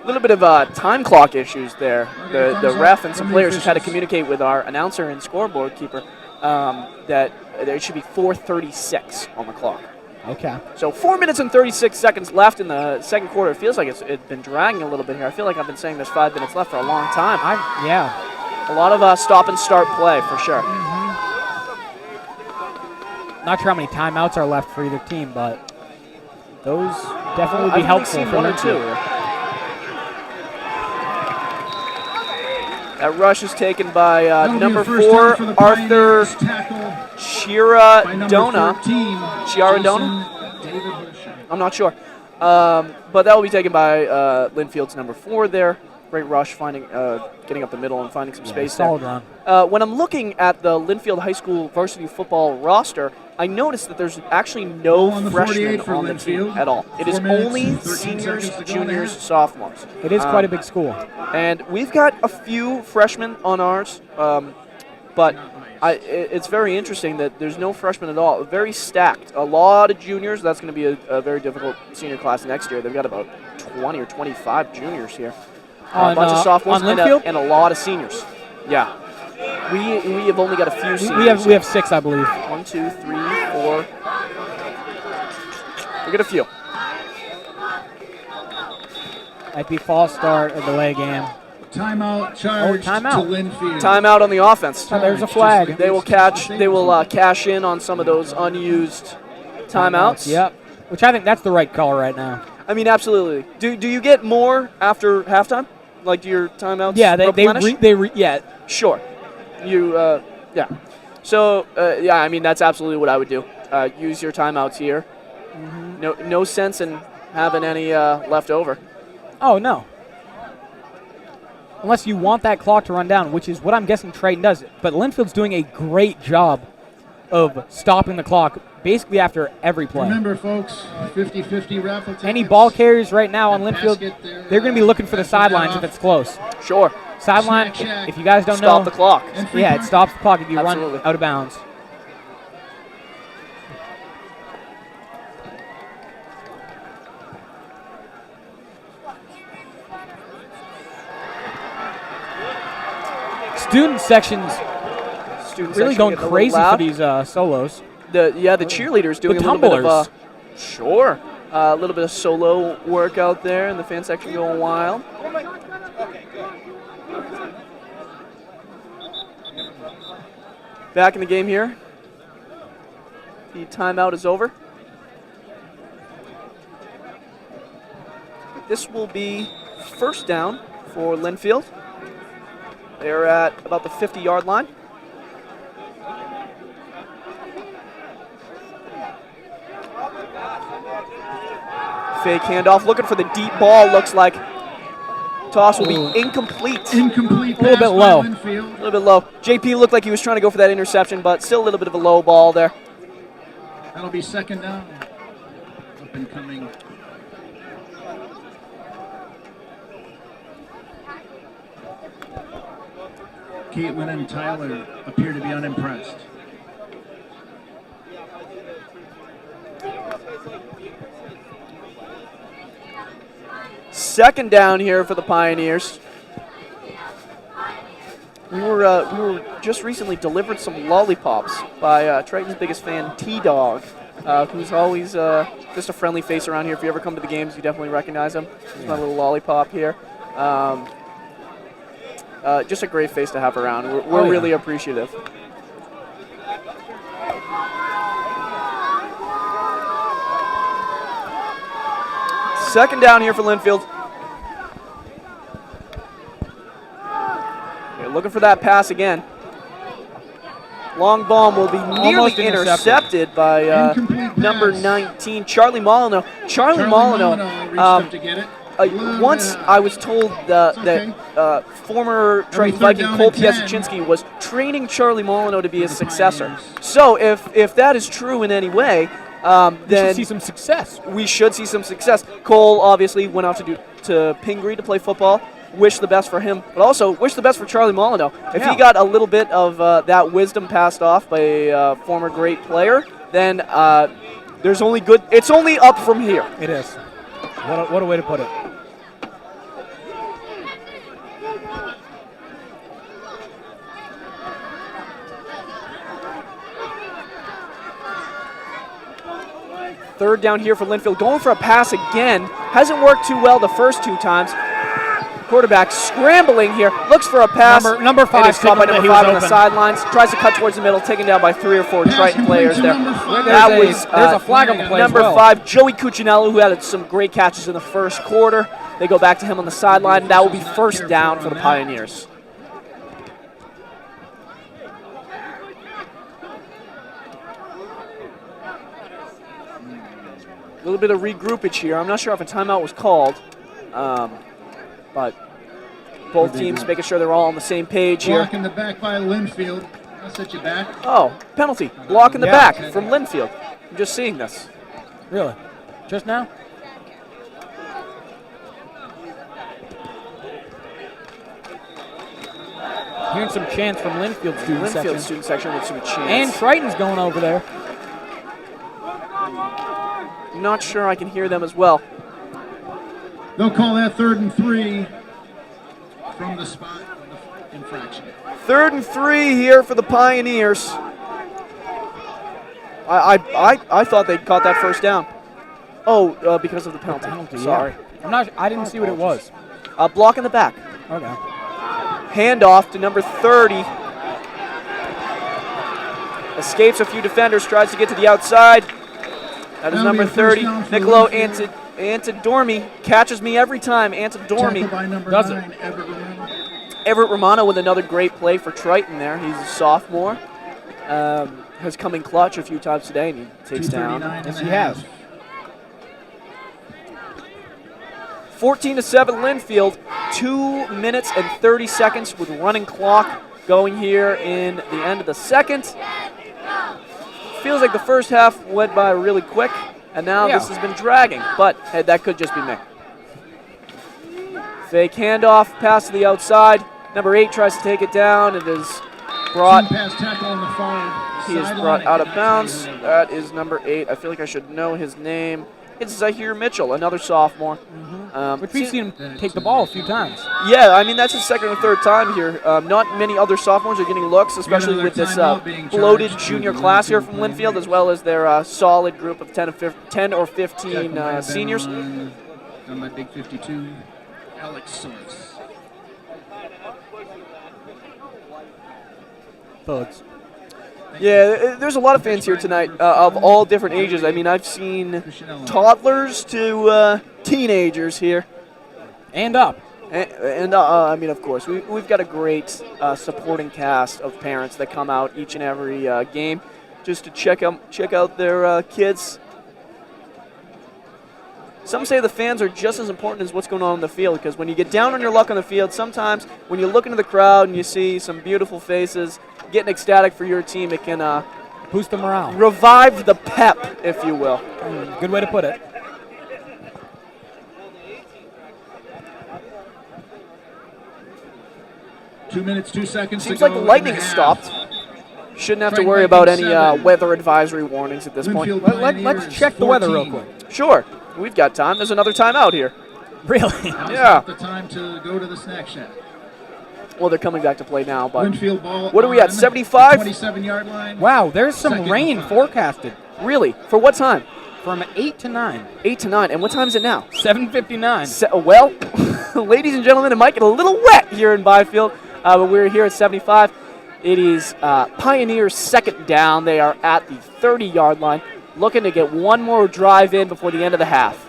a little bit of time clock issues there. Okay, The thumbs ref up and some from the players just had to officials. communicate with our announcer and scoreboard keeper that there should be 4:36 on the clock. Okay. So 4 minutes and 36 seconds left in the second quarter. It feels like it's been dragging a little bit here. I feel like I've been saying there's 5 minutes left for a long time. Yeah. A lot of stop and start play for sure. Not sure how many timeouts are left for either team, but those definitely would be I've only helpful seen for one or them two. too. That rush is taken by That'll be number a first 4, down for the Arthur Pioneers. Tackle by Chiaradona. number 13, Chiaradona? Jason David Busher. I'm not sure. But that will be taken by Lynnfield's number 4 there. Great rush, getting up the middle and finding some space solid there. run. When I'm looking at the Lynnfield High School varsity football roster, I noticed that there's actually no On the freshmen 48 for on the team Lynnfield. at all. It is 4 minutes only and 13 seniors, seconds to go in the juniors, half. sophomores. It is quite a big school. And we've got a few freshmen on ours, but it's very interesting that there's no freshmen at all. Very stacked. A lot of juniors. That's going to be a very difficult senior class next year. They've got about 20 or 25 juniors here. A bunch of sophomores and a lot of seniors. Yeah. We have only got a few seniors. We have 6, I believe. 1, 2, 3, 4. We got a few. Might be false start or delay game. Timeout charged timeout. to Lynnfield. Timeout on the offense. Oh, there's a flag. They will cash in on some of those unused timeouts. Yep. Which I think that's the right call right now. I mean, absolutely. Do you get more after halftime? Like, do your timeouts replenish? Yeah. Sure. Yeah. So, yeah, I mean, that's absolutely what I would do. Use your timeouts here. Mm-hmm. No sense in having any left over. Oh, no. Unless you want that clock to run down, which is what I'm guessing Triton does. But Lynnfield's doing a great job of stopping the clock basically after every play. Remember, folks, 50-50 raffle tickets. Any ball carriers right now on Lynnfield, Basket, they're going to be looking for the sidelines if it's close. Sure. Sideline, if you guys don't know. Stop the clock. Yeah, it stops the clock if you Absolutely. run out of bounds. Student sections really going crazy for these solos. The cheerleaders doing The a little bit tumblers. Sure. A little bit of solo work out there, and the fan section going wild. Back in the game here. The timeout is over. This will be first down for Lynnfield. They're at about the 50-yard line. Fake handoff, looking for the deep ball, looks like. Toss will be incomplete. Incomplete. A little bit low. A little bit low. JP looked like he was trying to go for that interception, but still a little bit of a low ball there. That'll be second down. Up and coming. Caitlin and Tyler appear to be unimpressed. Second down here for the Pioneers. We were just recently delivered some lollipops by Triton's biggest fan, T-Dog, who's always just a friendly face around here. If you ever come to the games, you definitely recognize him. Here's my little lollipop here. Just a great face to have around. We're really appreciative. Second down here for Lynnfield. They're looking for that pass again. Long bomb will be nearly intercepted by number 19, Charlie Molyneux. Charlie Molyneux reached up to get it. once I was told that former Triton Viking Cole Piaseczynski was training Charlie Molyneux to be his successor. So if that is true in any way, then we should see some success. We should see some success. Cole obviously went off to Pingree to play football. Wish the best for him, but also wish the best for Charlie Molyneux. If he got a little bit of that wisdom passed off by a former great player, then there's only good. It's only up from here. It is. What a way to put it. Third down here for Lynnfield. Going for a pass again. Hasn't worked too well the first two times. Quarterback scrambling here. Looks for a pass. Number 5. It is caught by number 5 on the sidelines. Tries to cut towards the middle. Taken down by 3 or 4 Triton players there. There's a flag on the play number as well. 5, Joey Cuccinello, who had some great catches in the first quarter. They go back to him on the sideline. That will be first down for the Pioneers. little bit of regroupage here. I'm not sure if a timeout was called, but both teams making sure they're all on the same page here. Block in the back by Lynnfield. I'll set you back. Oh, penalty. Block in the back from Lynnfield. I'm just seeing this. Really? Just now? Hearing some chants from Lynnfield student section. Lynnfield student section with some chants. And Triton's going over there. Not sure I can hear them as well. They'll call that 3rd and 3 from the spot of the infraction. 3rd and 3 here for the Pioneers. I thought they'd caught that first down. Oh, because of the penalty. Sorry. Yeah. I didn't see what it was. Block in the back. Okay. Handoff to number 30. Escapes a few defenders, tries to get to the outside. That is number 30, Niccolo Antidormi. Catches me every time, Antidormi. Does it? Everett Romano with another great play for Triton there. He's a sophomore. Has come in clutch a few times today, and he takes down. Yes, he has. 14-7 Lynnfield. 2 minutes and 30 seconds with running clock going here in the end of the second. Feels like the first half went by really quick, and now this has been dragging, but hey, that could just be me. Fake handoff, pass to the outside. Number 8 tries to take it down. It is brought. He is brought out of bounds. That is number 8. I feel like I should know his name. It's Zahir Mitchell, another sophomore. Which we've seen him take the ball a few times. Yeah, I mean, that's his second or third time here. Not many other sophomores are getting looks, especially with this bloated junior class here from Lynnfield, as well as their solid group of 10 or 15 seniors. Done by Big 52, Alex Source. Thugs. Yeah, there's a lot of fans here tonight of all different ages. I mean, I've seen toddlers to teenagers here. And up. And I mean, of course, we've got a great supporting cast of parents that come out each and every game just to check out their kids. Some say the fans are just as important as what's going on in the field, because when you get down on your luck on the field, sometimes when you look into the crowd and you see some beautiful faces getting ecstatic for your team, it can boost the morale. Revive the pep, if you will. Good way to put it. Two minutes, 2 seconds. Seems like the lightning has stopped. Shouldn't have to worry about any weather advisory warnings at this point. Let's check the weather real quick. Sure. We've got time. There's another timeout here. Really? Yeah. The time to go to the snack shack. Well, they're coming back to play now, but Lynnfield ball what are we at, 75? 27-yard line. Wow, there's some rain forecasted. Really? For what time? From 8 to 9. 8 to 9. And what time is it now? 7:59. Well, ladies and gentlemen, it might get a little wet here in Byfield, but we're here at 75. It is Pioneers' second down. They are at the 30-yard line, looking to get one more drive in before the end of the half.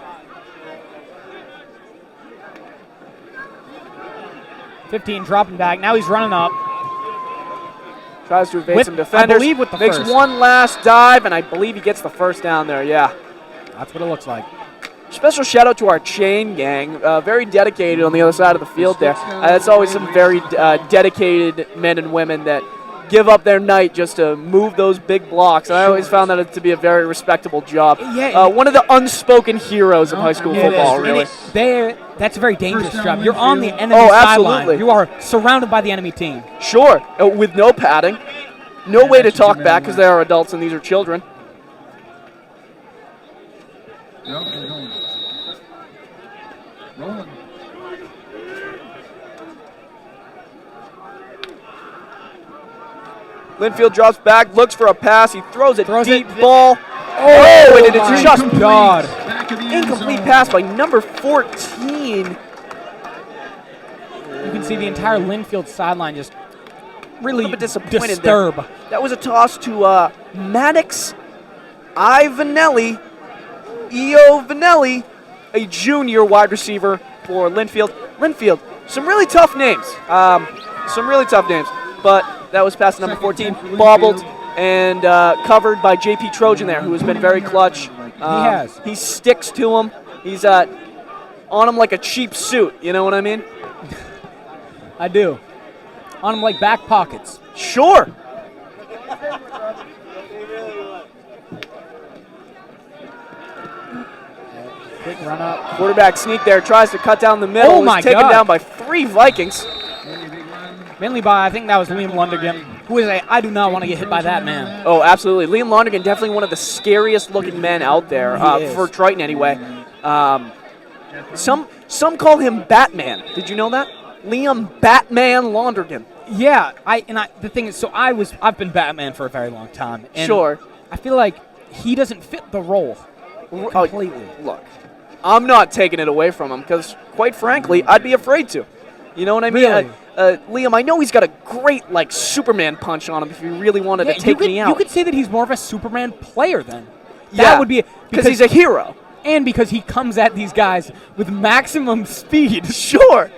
15 dropping back. Now he's running up. Tries to evade some defenders. I believe with the Makes first. one last dive, and I believe he gets the first down there, yeah. That's what it looks like. Special shout out to our chain gang, very dedicated on the other side of the field there. That's always some very dedicated men and women that give up their night just to move those big blocks. And I always found that to be a very respectable job. Yeah, one of the unspoken heroes of high school football, really. That's a very dangerous job. You're on the enemy sideline. You are surrounded by the enemy team. Sure, with no padding. No way to talk back because they are adults and these are children. No, they're going. Rolling. Lynnfield drops back, looks for a pass. He throws it deep ball. Oh, and it's just incomplete pass by number 14. You can see the entire Lynnfield sideline just really disappointed disturb. There. That was a toss to Maddox Ivanelli, a junior wide receiver for Lynnfield. Lynnfield, some really tough names. But that was pass number 14, bobbled and covered by JP Trojan there, who has been very clutch has. He sticks to him. He's on him like a cheap suit. You know what I mean? I do. On him like back pockets. Sure. Quick run up. Quarterback sneak there, tries to cut down the middle. Oh my Is taken God. down by 3 Vikings. Mainly by, I think that was Liam Lundergan, who is I do not want to get hit by that man. Oh, absolutely. Liam Lonergan, definitely one of the scariest looking men out there, He is. for Triton anyway. Some call him Batman. Did you know that? Liam Batman Lonergan. Yeah, the thing is, so I've been Batman for a very long time. And Sure. I feel like he doesn't fit the role completely. Look, I'm not taking it away from him because, quite frankly, I'd be afraid to. You know what I mean? Really? Liam, I know he's got a great Superman punch on him if he really wanted to take me out. You could say that he's more of a Superman player then. Yeah, That would be because he's a hero. and because he comes at these guys with maximum speed. Sure.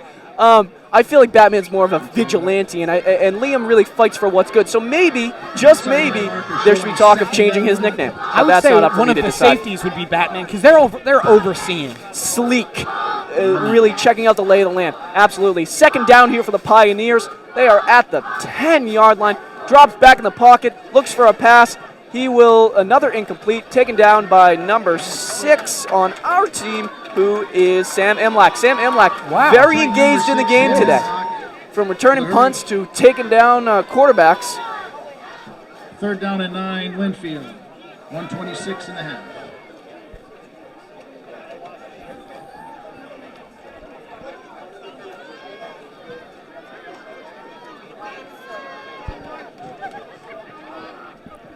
I feel like Batman's more of a vigilante, and Liam really fights for what's good. So maybe, just maybe, there should be talk of changing his nickname. I would That's say not up for one me of to the decide. safeties would be Batman because they're overseeing. Sleek, really checking out the lay of the land. Absolutely. Second down here for the Pioneers. They are at the 10-yard line. Drops back in the pocket, looks for a pass. He will, another incomplete, taken down by number 6 on our team, who is Sam Emlak. Sam Emlak, Wow. very engaged in the game today. From returning punts to taking down quarterbacks. Third down and 9, Lynnfield. 126 and a half.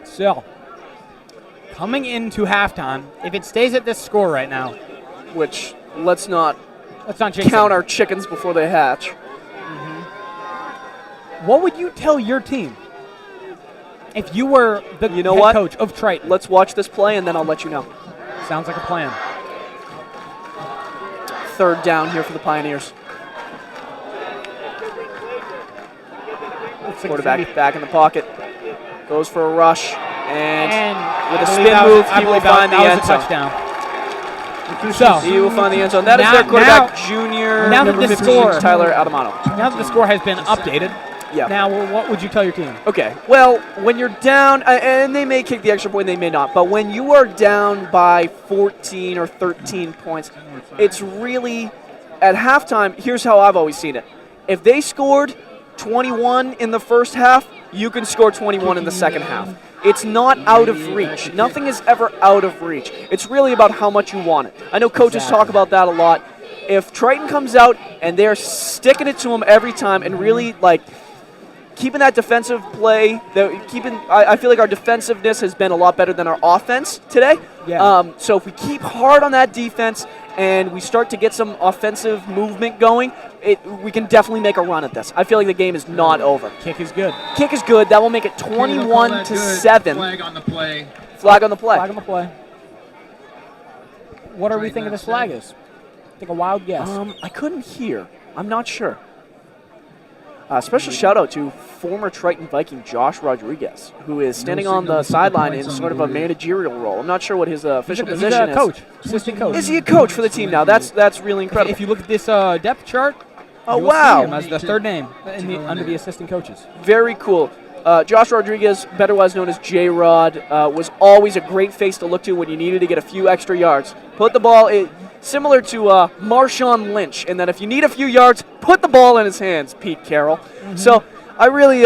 So, coming into halftime, if it stays at this score right now, Which, let's not jinx count it. our chickens before they hatch. What would you tell your team if you were the You know head what? coach of Triton? Let's watch this play, and then I'll let you know. Sounds like a plan. Third down here for the Pioneers. Quarterback back in the pocket. Goes for a rush. And with a spin move, he will find the end zone. touchdown. So, He will find the end zone. That is Now- their quarterback, now- junior, now that number the 15, score- Tyler Adamano. now that the score has been updated, Yeah. now what would you tell your team? Okay, well, when you're down, and they may kick the extra point, they may not, but when you are down by 14 or 13 points, it's really, at halftime, here's how I've always seen it. If they scored 21 in the first half, you can score 21 in the second half. It's not out of reach. Nothing is ever out of reach. It's really about how much you want it. I know coaches talk about that a lot. If Triton comes out and they're sticking it to them every time and really, keeping that defensive play, I feel like our defensiveness has been a lot better than our offense today. Yeah. So if we keep hard on that defense and we start to get some offensive movement going, we can definitely make a run at this. I feel like the game is not over. Kick is good. Kick is good. That will make it 21-7. Flag on the play. Flag on the play. Flag on the play. What are we thinking this flag is? Take a wild guess. I couldn't hear. I'm not sure. Special shout out to former Triton Viking Josh Rodriguez, who is standing on the sideline in sort of a managerial role. I'm not sure what his official He's position a is. coach, assistant coach. Is he a coach for the team now? That's really incredible. If you look at this depth chart, Oh, you will see wow. him as the third name under the assistant coaches. Very cool. Josh Rodriguez, otherwise known as J-Rod, was always a great face to look to when you needed to get a few extra yards. Put the ball in, similar to Marshawn Lynch, in that if you need a few yards, put the ball in his hands, Pete Carroll. So I really,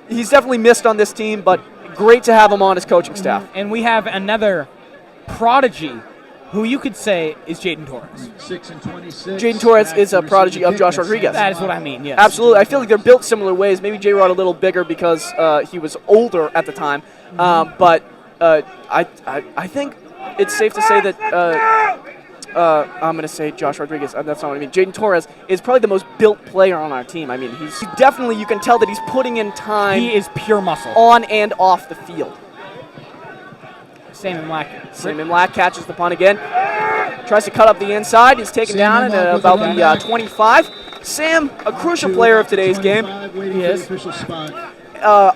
he's definitely missed on this team, but great to have him on his coaching staff. And we have another prodigy who you could say is Jaden Torres. 6 and 26. Jaden Torres is a prodigy of Josh Rodriguez. That is what I mean, yes. Absolutely. I feel like they're built similar ways. Maybe J-Rod a little bigger because he was older at the time. But I think it's safe to say that I'm going to say Josh Rodriguez. That's not what I mean. Jaden Torres is probably the most built player on our team. I mean, he's definitely, you can tell that he's putting in time He is pure muscle. on and off the field. Sam Imlak. Sam Imlak catches the punt again. Tries to cut up the inside. He's taken down at about the 25. Sam, a crucial player of today's game. He is. Official spot.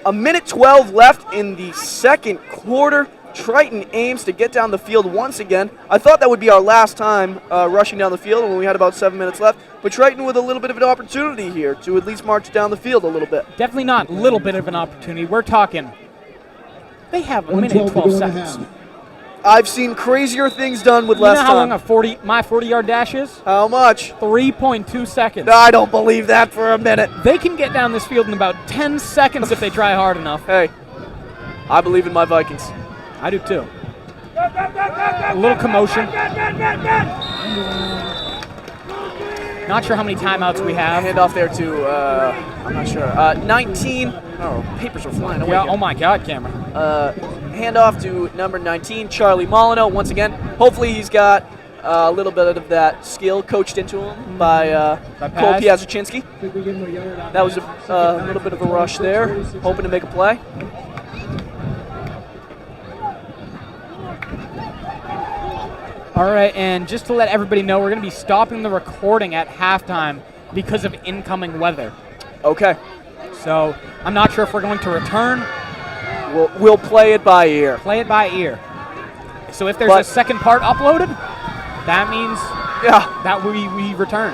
A minute 12 left in the second quarter. Triton aims to get down the field once again. I thought that would be our last time rushing down the field when we had about 7 minutes left. But Triton with a little bit of an opportunity here to at least march down the field a little bit. Definitely not a little bit of an opportunity. We're talking, they have a minute and 12 seconds. I've seen crazier things done with less You know how time. long my 40-yard dash is? How much? 3.2 seconds. I don't believe that for a minute. They can get down this field in about 10 seconds if they try hard enough. Hey, I believe in my Vikings. I do too. A little commotion. Not sure how many timeouts we have. Hand off there to, I'm not sure, 19. Oh, papers are flying away. Yeah, here. oh my God, Cameron. Hand off to number 19, Charlie Molyneux, once again. Hopefully he's got a little bit of that skill coached into him by Cole Piazzacinski. That was a little bit of a rush there, hoping to make a play. All right, and just to let everybody know, we're going to be stopping the recording at halftime because of incoming weather. Okay. So I'm not sure if we're going to return. We'll play it by ear. Play it by ear. So if there's a second part uploaded, that means that we return.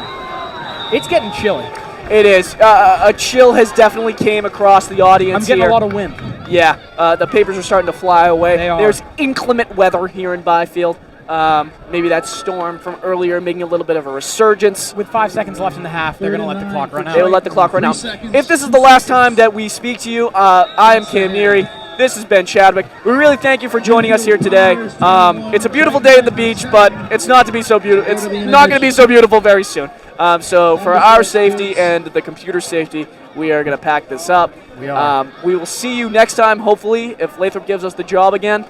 It's getting chilly. It is. A chill has definitely came across the audience. I'm getting here. a lot of wind. Yeah, the papers are starting to fly away. They are. There's inclement weather here in Byfield. Maybe that storm from earlier making a little bit of a resurgence. With 5 seconds left in the half, they're going to let the clock run out. They will let the clock run out. If this is the last time that we speak to you, I am Cam Neary. This is Ben Chadwick. We really thank you for joining us here today. It's a beautiful day at the beach, but it's not to be so beautiful. It's not going to be so beautiful very soon. So for our safety and the computer safety, we are going to pack this up. We are. We will see you next time, hopefully, if Lathrop gives us the job again.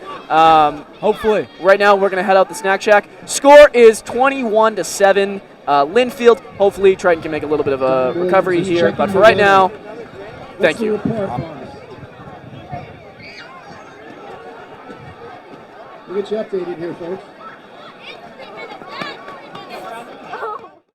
Hopefully. Right now, we're going to head out the Snack Shack. Score is 21-7. Lynnfield. Hopefully, Triton can make a little bit of a recovery here. But for right now, thank you. We'll get you updated here, folks.